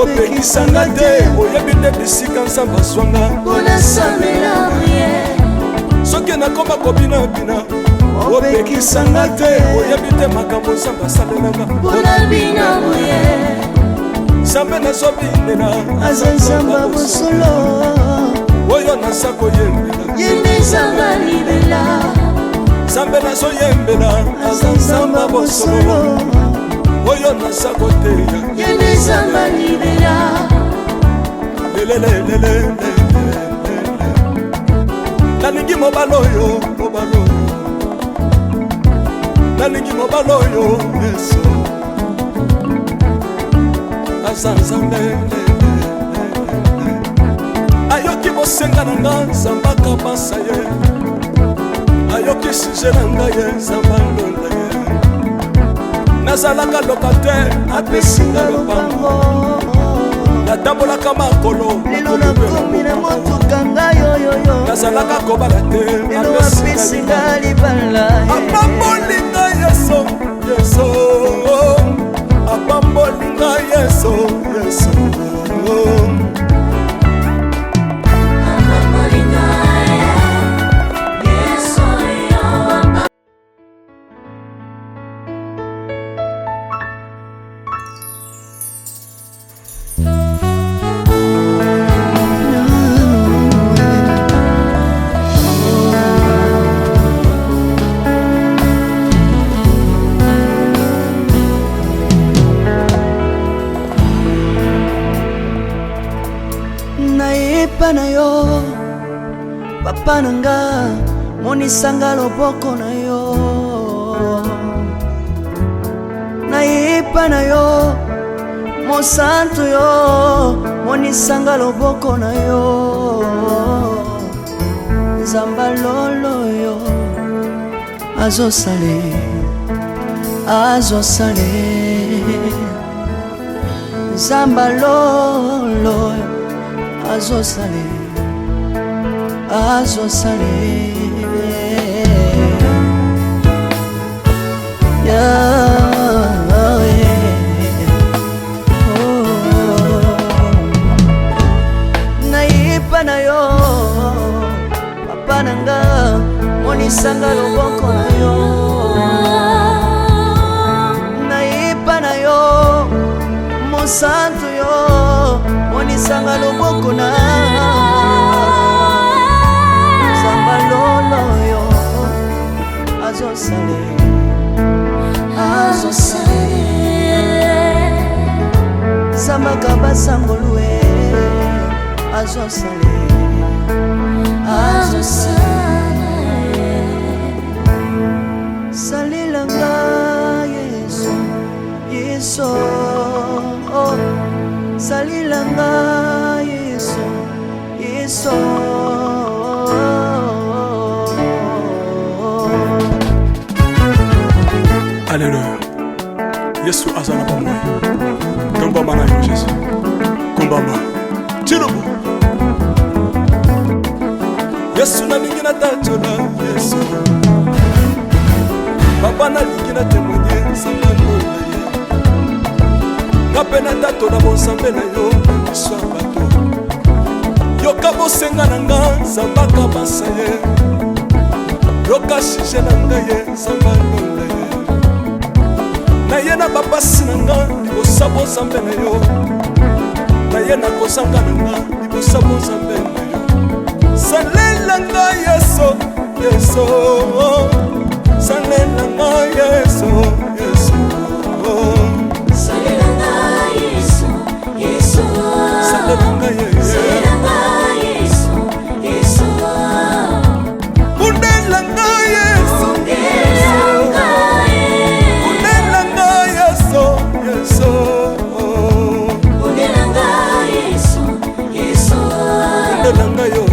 opekisanga te oyebi te bisika nzambe azwanga. Unasambela buye. Soki nakoma kobina bina opekisanga te oyebi te makambo nzambe asalelanga. Unabina buye. Nzambe nazobinela Aza nzamba bosolo. oyo naza koyembela. Yende nzamba libela. Nzambe nazoyembela aza nzamba bosolo oyo naza koteya. Yende nzamba libela. Lelelelelele. Nalingi mobala oyo mobala oyo. Nalingi mobala oyo Yesu. Aza nzambe. Ayoki bosenga na nga nzambaka basa ye. Ayoki suje na nga ye nzamba londa ye. Nazalaka lokatere apesinga lopango. Natambolaka makolo Lelo nakomi na motuka nga yoyoyo. nazalaka kobala te Lelo apesinga libala. apambolinga Yesu Yesu. Apambolinga Yesu Yesu. Nayepa na yo papa nanga monisanga loboko na yo. Nayepa na yo mosantu yo monisanga loboko na yo. Nzamba lolo yo azosale Nzamba lolo azosale Nayepa na yo papa nanga monisanga loboko na yo. Nayepa na yo mosantu yo monisanga loboko na Nzamba lolo yo azosale Nzamba kabasangolwe azosale salilanga Yesu Yesu salilanga Yesu Yesu. Alléluia. Yesu azana bomwe. Komba mana yo Jésus. Kombamba. Tirobo. Yesu na lingi na tatola Yesu. Papa na lingi na témoigner sangalo na ye. Ngapena tatola bonsambe na yo Yesu abato. Yoka bosenga na nga zambaka basaye. Yoka shije na nga ye sangalo na ye. Na ye na babasi na nga libosabo zambe na yo. Na ye na kozanga na nga libosabo zambe na yo. Salela nga Yesu Yesu. Salela nga Yesu Yesu. Salela nga Yesu Yesu. Salela nga Yesu. Salela nga Yesu Yesu. Undela nga Yesu Yesu. Undela nga Yesu Yesu. Undela nga Yesu Yesu. Undela nga yo.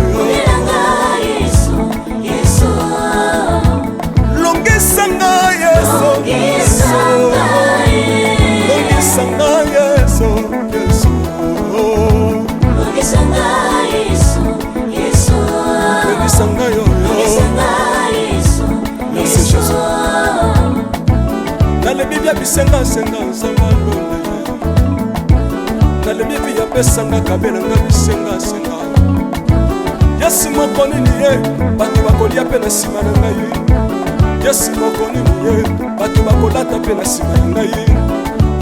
Longisanga Yesu Yesu. Longisanga Yesu Yesu. Longisanga Yesu Yesu. Longisanga yo. Longisanga Yesu Merci Jésus. Dans le Bible bisenga senga sanga lona. Dans le Bible ya pesanga kabela nga bisenga senga. Yesu moko nini ye bato bakolia pe na sima na ngai. Yesu moko nini ye bato bakolata pe na sima na ngai.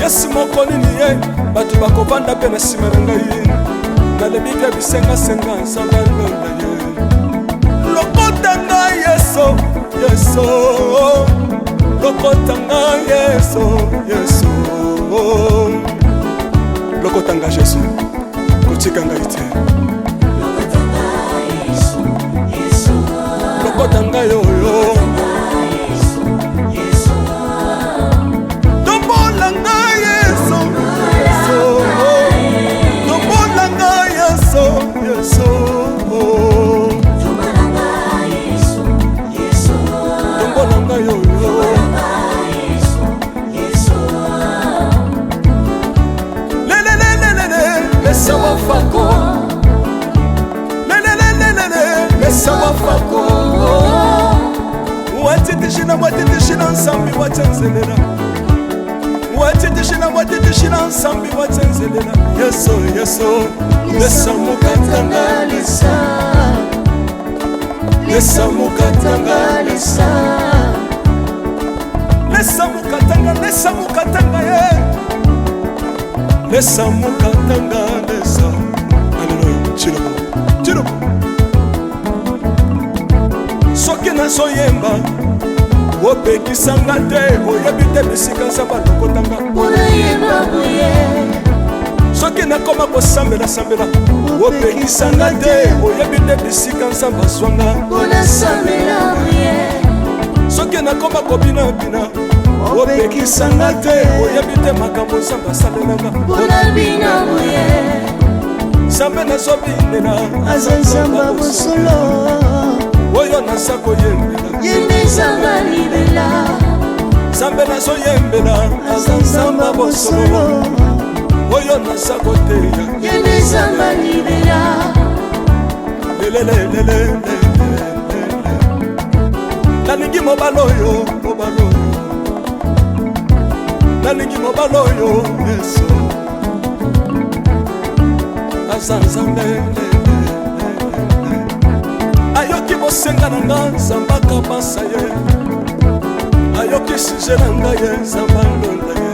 Yesu moko nini ye bato bakovanda pe na sima na ngai. Dans le Bible bisenga senga sanga lona ye. Lokota nga Yesu Yesu. Lokota nga Yesu Yesu. Lokota nga Yesu. Kotika nga ite. Lokota nga yo yo. Tombola nga Yesu Yesu. Tombola nga Yesu Yesu. Tombola nga yo yo. Lesa wafako. Lesa wafako. Watitishina watitishina nsambi watenzelela. Watitishina watitishina nsambi watenzelela. Yesu Yesu. Lesa mukatanga lesa. Lesa mukatanga lesa. Lesa mukatanga ye. Lesa mukatanga lesa. Alléluia. Chirobo. Chirobo. Soki nazoyemba opekisanga te oyebi te bisika nzambe alokotanga. Unayemba buye. Soki nakoma kosambela sambela opekisanga te oyebi te bisika nzambe azwanga unasambela ye soki nakoma kobinabina opekisanga te oyebi te makambo nzambe asalelanga unabina ye nzambe nazobinela aza nzamba bosolo oyo naza koyembela yende nzamba libela nzambe nazoyembela aza nzamba bosolo oyo naza koteya yende nzamba libela lelelelelele nalingi mobala oyo nalingi mobala oyo yesu aza nzambe ayoki bosenga na nga nzambe akabasa ye ayoki suje na ngai ye nzambe alonda ye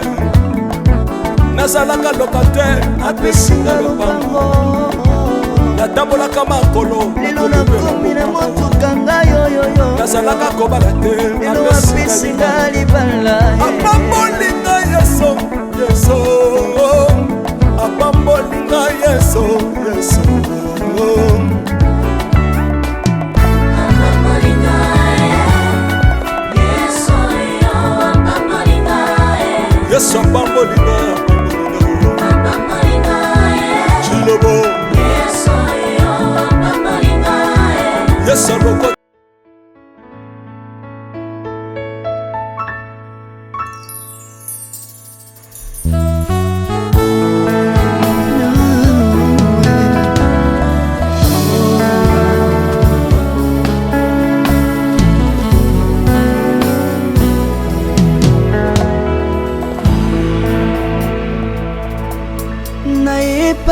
nazalaka lokatere apesinga lopango natambolaka makolo lelo nakomi na motuka ngai yoyoyo nazalaka kobala te lelo apesinga libala apambolinga yeso yeso apambolinga yeso yeso yesu apambolinga chilobo yesu aloko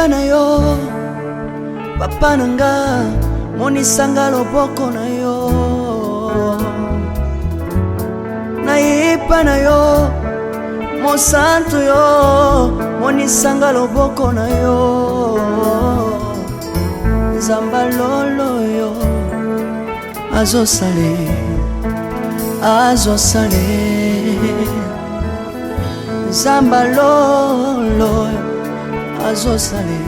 na yo papa nanga monisanga loboko na yo nayepa na yo mosantu yo monisanga loboko na yo nzamba lolo yo azosale nzamba lolo azosale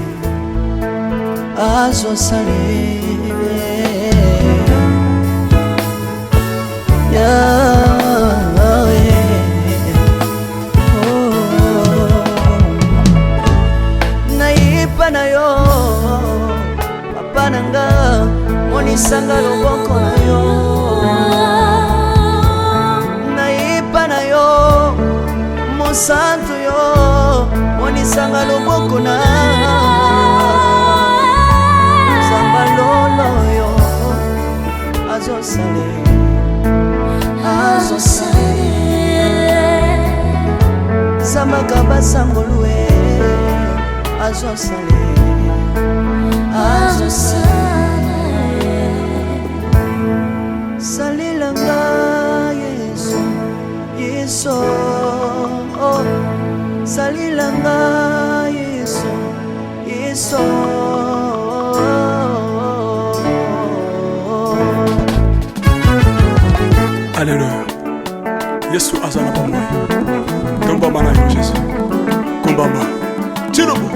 nayipa na yo papa nanga monisanga loboko na yo nayipa na yo mosantu yo monisanga loboko na nzamba lolo yo azosale nzambaka basangolue azosale salelanga yesu yesu salilanga yesu yesu Alléluia. Yesu azana pamoja. Kumbama na yo Yesu. Kumbama. Chirubu.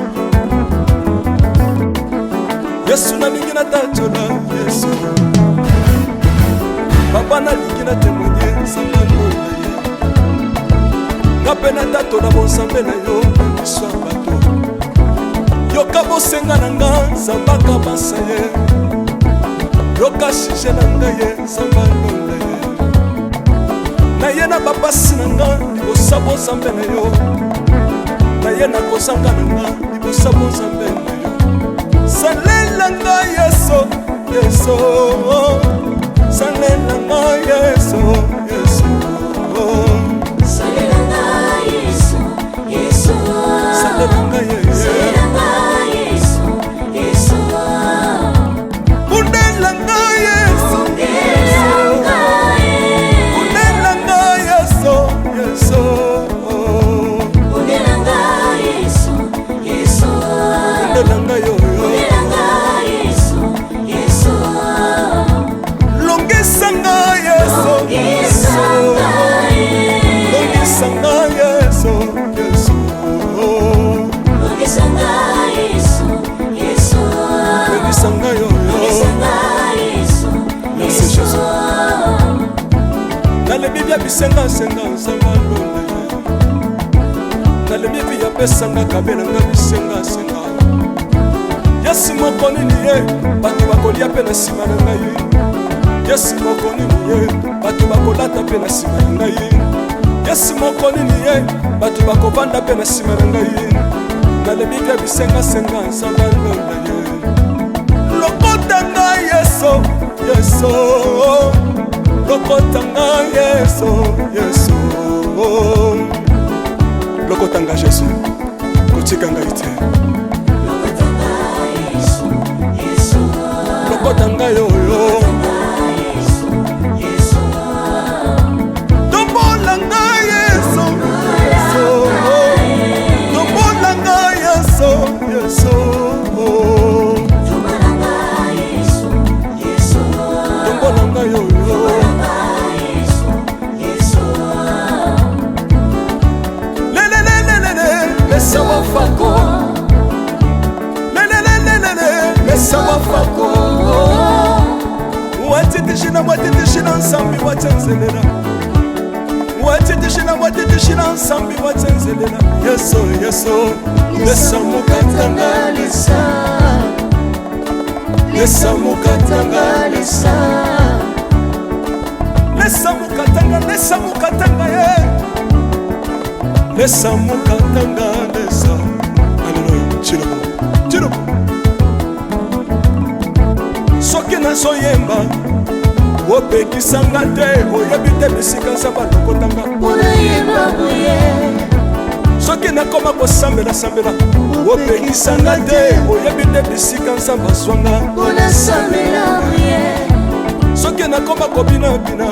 Yesu na lingina tatola Yesu. Papa na lingina témoigner sangano na ye. Ngapena tatola bonsambe na yo so bato. Yoka bosenga na nga zambaka basa ye. Yoka shije na nga ye sangano na ye. Na ye na bapasi na nga libosabo zambe na yo. Na ye na kozanga na nga libosabo zambe na yo. Salela nga yeso yeso. Salela nga yeso yeso. Salela nga yeso yeso. Salela nga yeso. Salela nga yeso yeso. Undela nga yeso. Yeso bisengasenga nzambe alonda nalembi vi yapesanga kabelanga bisengasenga Yesu moko nini ye bato bakolia mpe na nsima na ngai Yesu moko nini ye bato bakolata mpe na nsima na ngai Yesu moko nini ye bato bakovanda mpe na nsima na ngai nalembi vi bisengasenga nzambe alonda ye lokota ngai Yesu Yesu lokota ngai Yesu Yesu lokota ngai Yesu kotika ngai te lokota ngai oyo tombola ngai Yesu tombola ngai Yesu Yesu tombola ngai oyo Mesa wafako Mesa wafako Watitishina watitishina nsambi watenzelela Watitishina watitishina nsambi watenzelela Yeso Yeso Mesa mukatanga lisa Mesa mukatanga lisa Mesa mukatanga ye Mesa mukatanga lesa Hallelujah Chilobo Chilobo Soki nazoyemba opekisanga te oyebi te bisika nzambe alokotanga unayemba boye soki nakoma kosambela opekisanga te oyebi te bisika nzambe azwanga unasambela boye soki nakoma kobinabina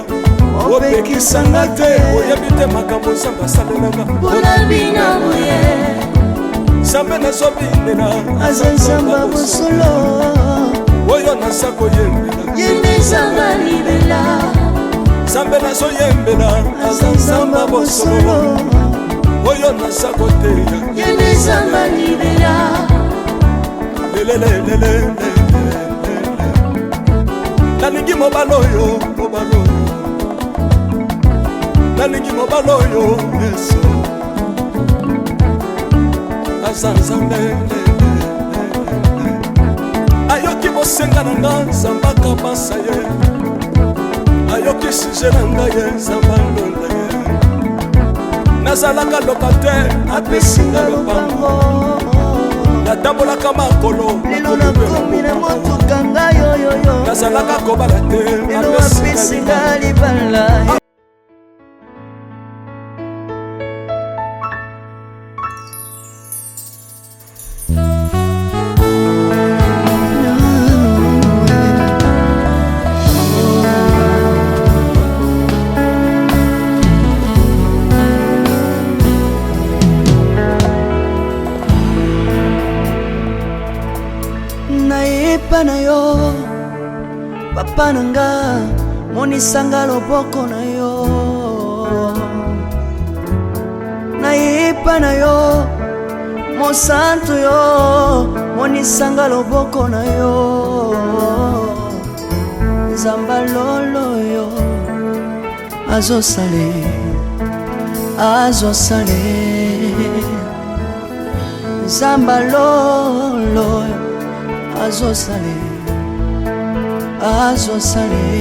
opekisanga te oyebi te makambo nzambe asalelanga unabina boye nzambe nazobinela aza nzambe bosolo oyo naza koyembela yende nzambe libela nzambe nazoyembela aza nzambe bosolo oyo naza koteya yende nzambe libela lelelelelele nalingi mobala oyo nalingi mobala oyo Yesu aza nzambe ayoki bosenga na nga nzambe akabasa ye ayoki suje na ngai ye nzambe alonda ye nazalaka lokatere apesinga lopango natambolaka makolo lelo nakomi na motuka ngai oyoyo nazalaka kobala te lelo apesinga libala na yo papa nanga monisanga loboko na yo nayepa na yo mosantu yo monisanga loboko na yo nzamba lolo yo azosale nzamba lolo azosale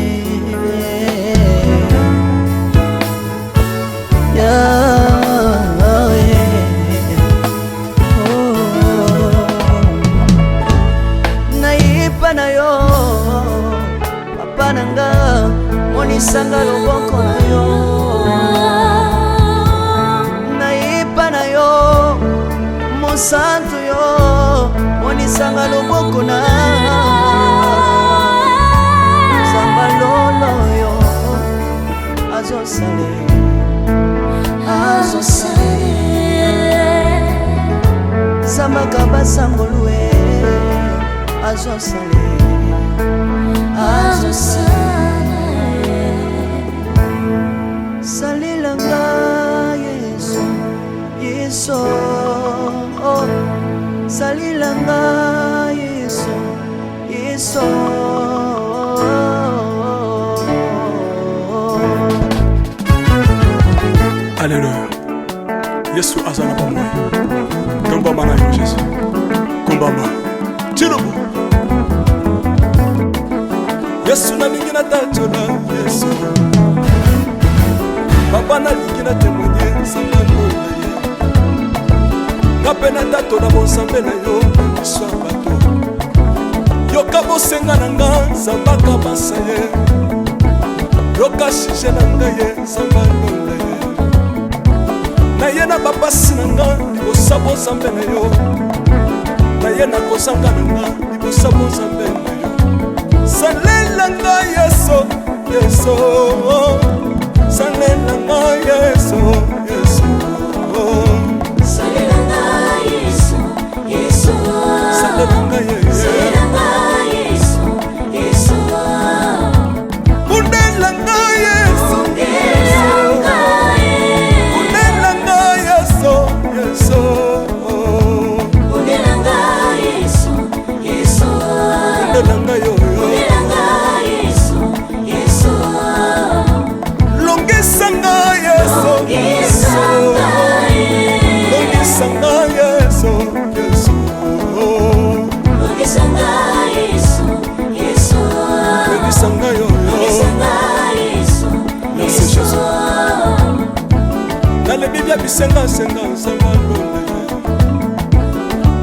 nayipa na yo papa nanga monisanga loboko na yo nayipa na yo mosantu yo monisanga loboko na nzamba lolo yo azosale sambaka basangolue azosale salilanga Yesu Yesu salilanga Yesu Yesu Yesu azana bomoi. Tombama na yo Jésus. Kumbama. Chirubu. Yesu na lingi na tachola Yesu. Papa na lingi na témoigner sangano na ye. Ngapena tato na bonsambe na yo Yesu abato. Yoka bosenga na nga zambaka basa ye. Yoka shije na nga ye sangano na ye. Na ye na bapasi na nga libosa bonsambe na yo. Na ye na kosanga na nga libosa bonsambe na yo. Salela nga Yesu, Yesu. Salela nga Yesu, Yesu. Salela nga Yesu, Yesu. Salela nga Yesu. Salela nga Yesu, Yesu. Kundela nga Yesu, Yesu. Kundela nga Yesu, Yesu. Kundela nga Yesu, Yesu. Kundela nga yo. Nalebibia bisenga senga sanga lole.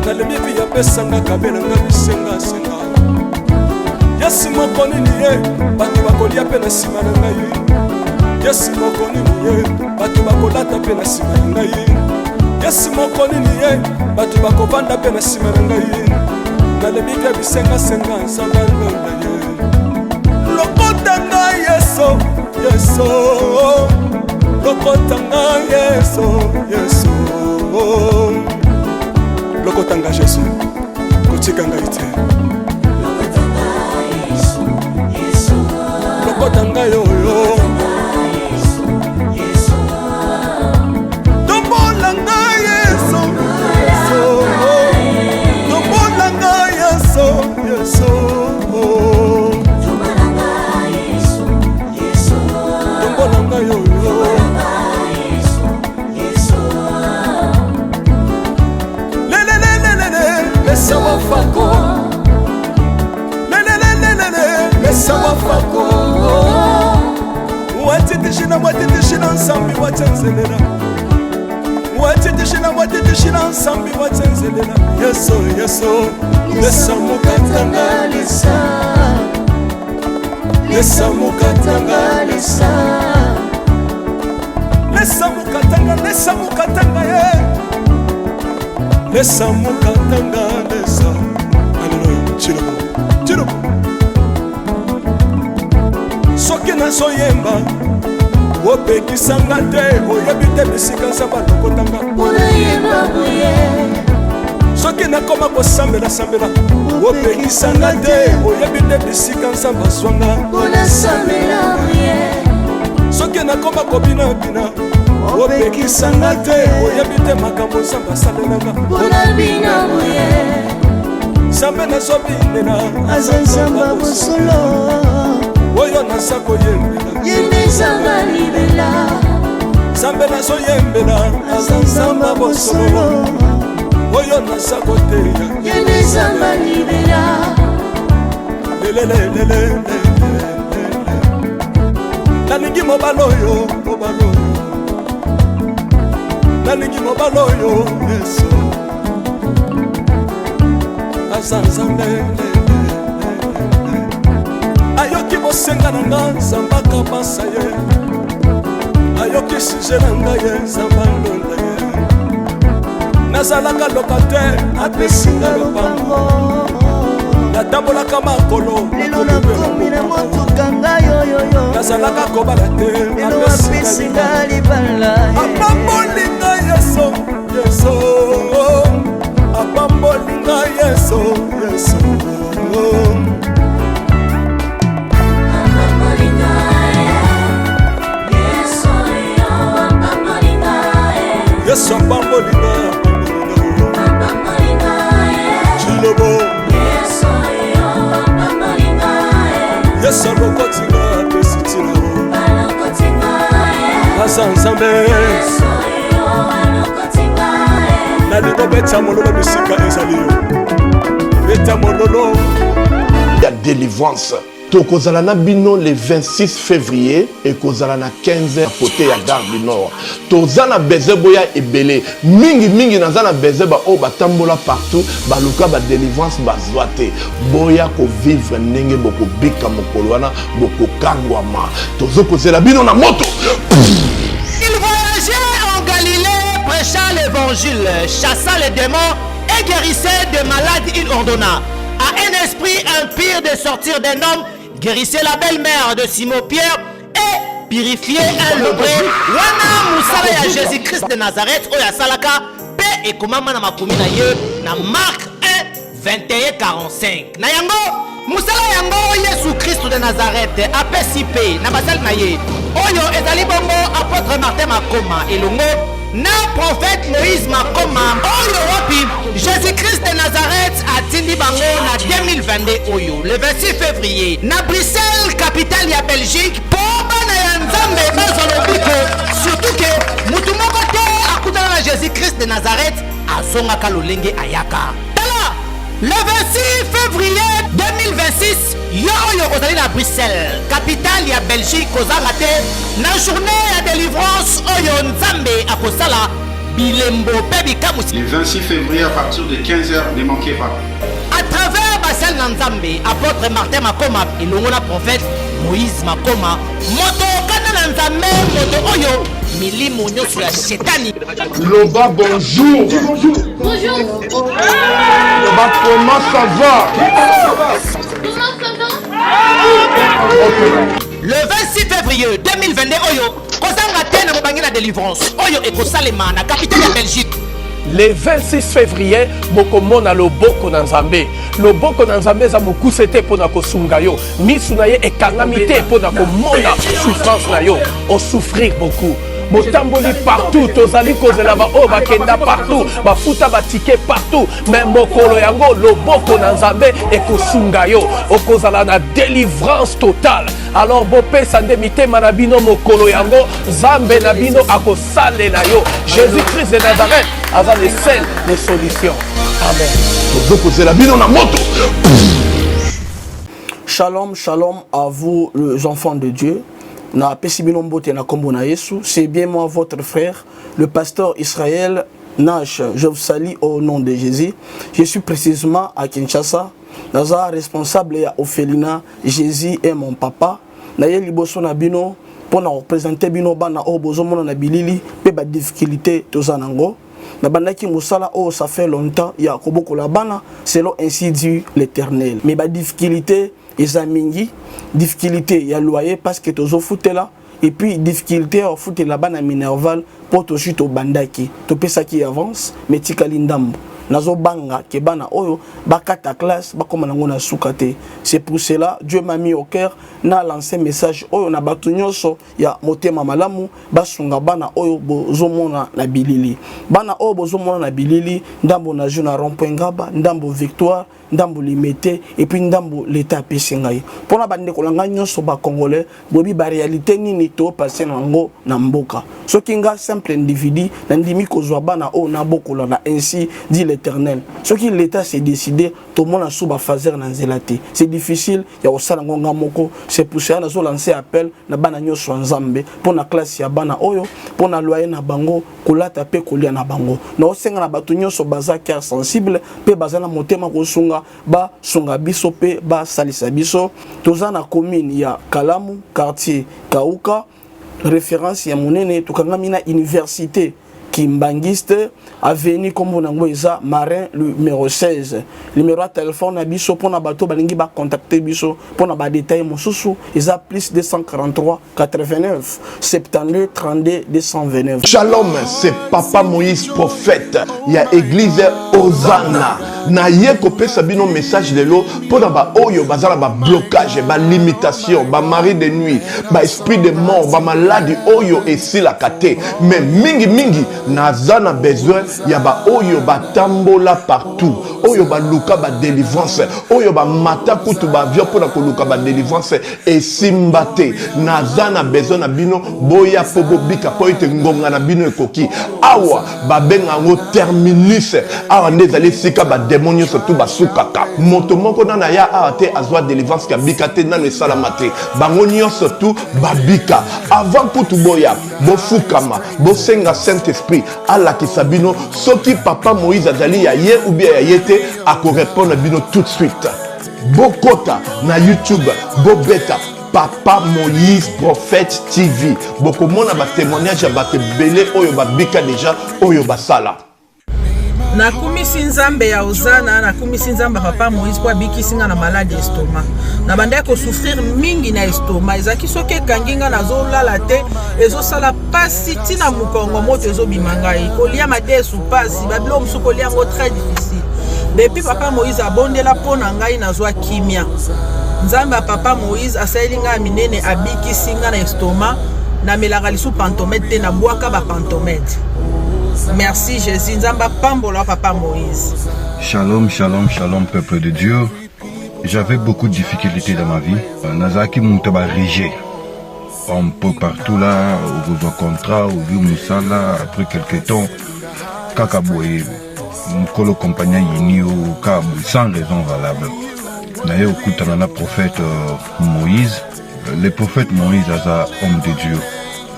Nalebibia pesanga kabela nga bisenga senga. Yesu moko nini ye bato bakolia pe na sima na ngai. Yesu moko nini ye bato bakolata pe na sima na ngai. Yesu moko nini ye bato bakovanda pe na sima na ngai. Nalebibia bisenga senga sanga lole ye. Lokota nga Yesu, Yesu. Lokotanga Yesu, Yesu. Lokotanga Jésus, kotikanga ite. Lokotanga Yesu, Yesu. Lokotanga yo yo. Yesu. Tombolanga Yesu, Yesu. Tombolanga Yesu, Yesu. Tombolanga Yesu, Yesu. Tombolanga yo yo. Mesawa fako, mesawa fako. Watitishina nsambi watenzelela. Watitishina nsambi watenzelela. Yesu, Yesu. Lesamukatanga lesa. Lesamukatanga lesa. Lesamukatanga ye. Lesamukatanga lesa. Alléluia. Chirubu. Soki nazoyemba opekisanga te oyebi te bisika nzambe alokotanga. Unayemba buye. Soki nakoma kosambela opekisanga te oyebi te bisika nzambe azwanga. Unasambela buye. Soki nakoma kobina opekisanga te oyebi te makambo nzambe asalelanga. Unabina buye. Nzambe nazobinela aza nzambe bosolo. Oyo naza koyembela yende nzambe libela. Nzambe nazoyembela aza nzambe bosolo. Oyo naza koteya yende nzambe libela. Lelelelele. Nalingi mobalo oyo. Nalingi mobalo oyo Yesu. Aza nzambe. Ayoki bosenga na nga nzambaka basa ye. Ayoki suje na nga ye nzamba londa ye. Nazalaka lokatere apesinga lopango. Natambolaka makolo lelo nakomi na motuka ngai oyoyo. nazalaka kobala te lelo apesinga libala. apambolinga Yesu, Yesu. Apambolinga Yesu, Yesu. Yesu apambolinga. Chilobo. Yesu alokotinga apesitina. Aza nzambe. beta mololo bisika ezali yo beta mololo ya délivrance. Tokozala na bino le 26 février et kozala na 15h côté ya Gare du Nord. Tozana beze boya ebele mingi nazana beze ba o batambola partout baluka ba délivrance bazwate boya ko vivre ndenge boko bika mokolo wana boko kangwama tozokozela bino na moto. Il voyageait en Galilée prêchant l'évangile, chassant les démons et guérissait de malades. Il ordonna à un esprit impur de sortir d'un homme, guérissait la belle-mère de Simon-Pierre et purifiait un lepreux. Wana musala ya Jésus-Christ de Nazareth oya salaka pe et komama na makomi na ye na Marc 1:21-45. Na yango musala yango Yesu Christ de Nazareth apesi pe na basali na ye oyo ezali bongo apôtre Martin Makoma elongo na prophète Moïse Makoma oyo wapi Jésus-Christ de Nazareth atindi bango na 2022 oyo le 26 février na Bruxelles capitale ya Belgique po bana ya Nzambe bazolobiko surtout que mutu moko te akutana na Jésus-Christ de Nazareth azongaka lolenge ayaka tala le 26 février 2026 yo oyo ozali na Bruxelles capitale ya Belgique kozanga te na journée ya délivrance oyo Nzambe akosala bilembo pe bikamusi. Le 26 février à partir de 15h, ne manquez pas. À travers basel na Nzambe apôtre Martin Makoma elongo na prophète Moïse Makoma moto kana na Nzambe moto oyo milimo nyonso ya shetani. Loba bonjour. Bonjour. Loba comment ça va? Le 26 février 2022 oyo kozanga te na mobangi na délivrance oyo ekosalema na capitale ya Belgique. Le 26 février bokomona loboko na Nzambe. Loboko na Nzambe za mokuse te pona kosunga yo. Misu na ye ekangami te pona komona souffrance na yo. On souffrir beaucoup. Botamboli partout, tozali kozela ba o bakenda partout, bafuta batike partout, même mokolo yango loboko na Nzambe ekosunga yo, okozala na délivrance totale. Alors bopé sande mitema na bino mokolo yango, Nzambe na bino akosalela yo. Jésus-Christ de Nazareth aza le seul des solutions. Amen. Tozokozela bino na moto. Shalom, shalom à vous les enfants de Dieu. Na pesibino mbote na kombo na Yesu, c'est bien moi votre frère, le pasteur Israël Nash. Je vous salue au nom de Jésus. Je suis précisément à Kinshasa. Naza responsable ya Ophelina, Jésus est mon papa. Na ye liboso na bino pour na représenter bino bana o bozomona na bilili pe ba difficulté tozanango. Na bandaki musala o ça fait longtemps ya koboko la bana selon ainsi dit l'Éternel. Mais ba difficulté ezamingi difficulté ya loyer parce que tozo foutela et puis difficulté à foutre la bana minerval pour to chute au bandaki to pesa qui avance mais tikali ndambo nazo banga ke bana oyo bakata classe bakoma nango na sukate. C'est pour cela Dieu m'a mis au cœur na lancer message oyo na batu nyonso ya motema malamu basunga bana oyo bozomona na bilili bana oyo bozomona na bilili ndambo na jeu na rond-point Ngaba ndambo Victoire ndambo limité et puis ndambo l'état pesingai pona bande kolanga nyonso ba congolais bobi ba réalité nini to passer nango na mboka soki nga simple individu na ndimi kozwa bana o na bokola na ainsi dit l'Éternel soki l'état s'est décidé to mona suba fazer na nzelati c'est difficile ya osala ngonga moko. C'est pour ça nazo lancer appel na bana nyonso Nzambe pona classe ya bana oyo pona loyer na bango kolata pe kolia na bango na osenga na batu nyonso baza cœur sensible pe baza na motema kosunga ba sunga biso pe ba salisa biso toza na commune ya Kalamu quartier Kauka référence ya monene tokangami na université Kimbangiste avenue kombo nango eza Marin numéro 16 numéro de téléphone na biso pona bato balingi ba contacter biso pona ba détail mosusu eza plus 243 89 72 32 229. Shalom, c'est Papa Moïse prophète. Il y a église Hosanna. Na ye kopesa bino message de l'eau pour ba oyo bazala ba blocage, ba limitation, ba mari de nuit, ba esprit de mort, ba maladie oyo et si la kate. Mais mingi nazana besoin ya ba oyo ba tambola partout. oyo ba luka ba délivrance oyo ba mata kutu ba vio pona ko luka ba délivrance et simbate nazana besoin na bino boya po bobika po ite ngonga na bino ekoki awa ba benga ngo terminus awa ndezali sika ba démonio surtout ba sukaka moto moko na ya ate azwa délivrance ka bika te nano esala te bango nyonso tu babika avant kutu boya bofukama bosenga Saint-Esprit ala kisabino soki papa Moïse azali ya ye ou bien ya yete ako répondre bino tout de suite bokota na YouTube bobeta Papa Moïse Prophète TV bokomona ba témoignage ya bato belé oyo babika déjà oyo basala nakumisi nzambe ya ozana nakumisi nzambe papa Moïse kwa bikisinga na malade estomac na banda ko souffrir mingi na estomac ezaki soki ekanginga nazolala te ezosala pasi tina mukongo moto ezobimanga kolia madesu pasi babilo musu kolia ngo très difficile depuis papa Moïse abondela pona ngai nazwa kimia nzambe ya papa Moïse asayelinga minene abikisinga na estomac na melaka lisu pantomètre te na bwaka ba pantomètre. Merci Jésus, nzamba pambola papa Moïse. Shalom, shalom, shalom peuple de Dieu. J'avais beaucoup de difficultés dans ma vie. Nazaki Moutaba Rigé. Un peu partout là, au contrat, au vieux Moussala, après quelques temps, Kakaboué, Mkolo compagnie Yini au Kabou, sans raison valable. D'ailleurs, écoute, on a le prophète Moïse. Le prophète Moïse, est un homme de Dieu.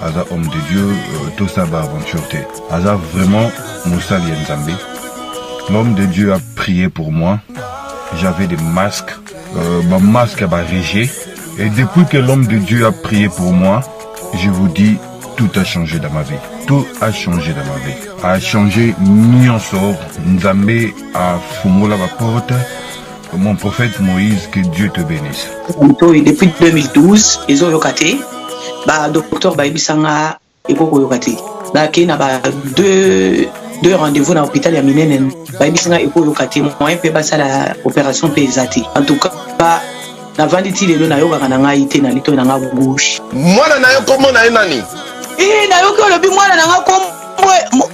Aza homme de Dieu, tout ça va aventure. Aza vraiment Moussa Lienzambe. L'homme de Dieu a prié pour moi. J'avais des masques. Ma masque a régé. Et depuis que l'homme de Dieu a prié pour moi, je vous dis, tout a changé dans ma vie. Tout a changé dans ma vie. A changé, ni en sort. Nzambe a fumé la porte. Mon prophète Moïse, que Dieu te bénisse. Depuis 2012, ils ont yokaté. Docteur Baibisanga ekoko yokati ki na deux rendez-vous dans l'hôpital ya minene Baibisanga ekoko yokati moyen pe basala opération pe ezati en tout cas na vanditi lelo na yoka na ngai te na lito na nga gauche mwana na yo komo na nani na yoki olobi mwana na nga kombo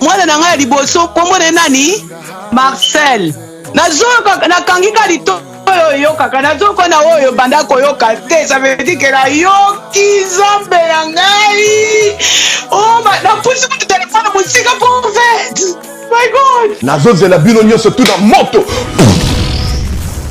mwana na nga liboso kombo na nani Marcel nazoka nakangika lito oyo kaka nazoko na oyo banda koyoka te ça veut dire que la yoki zambe ya ngai oh na pusi ku téléphone musika pour fait my god nazozela bino nyonso tout na moto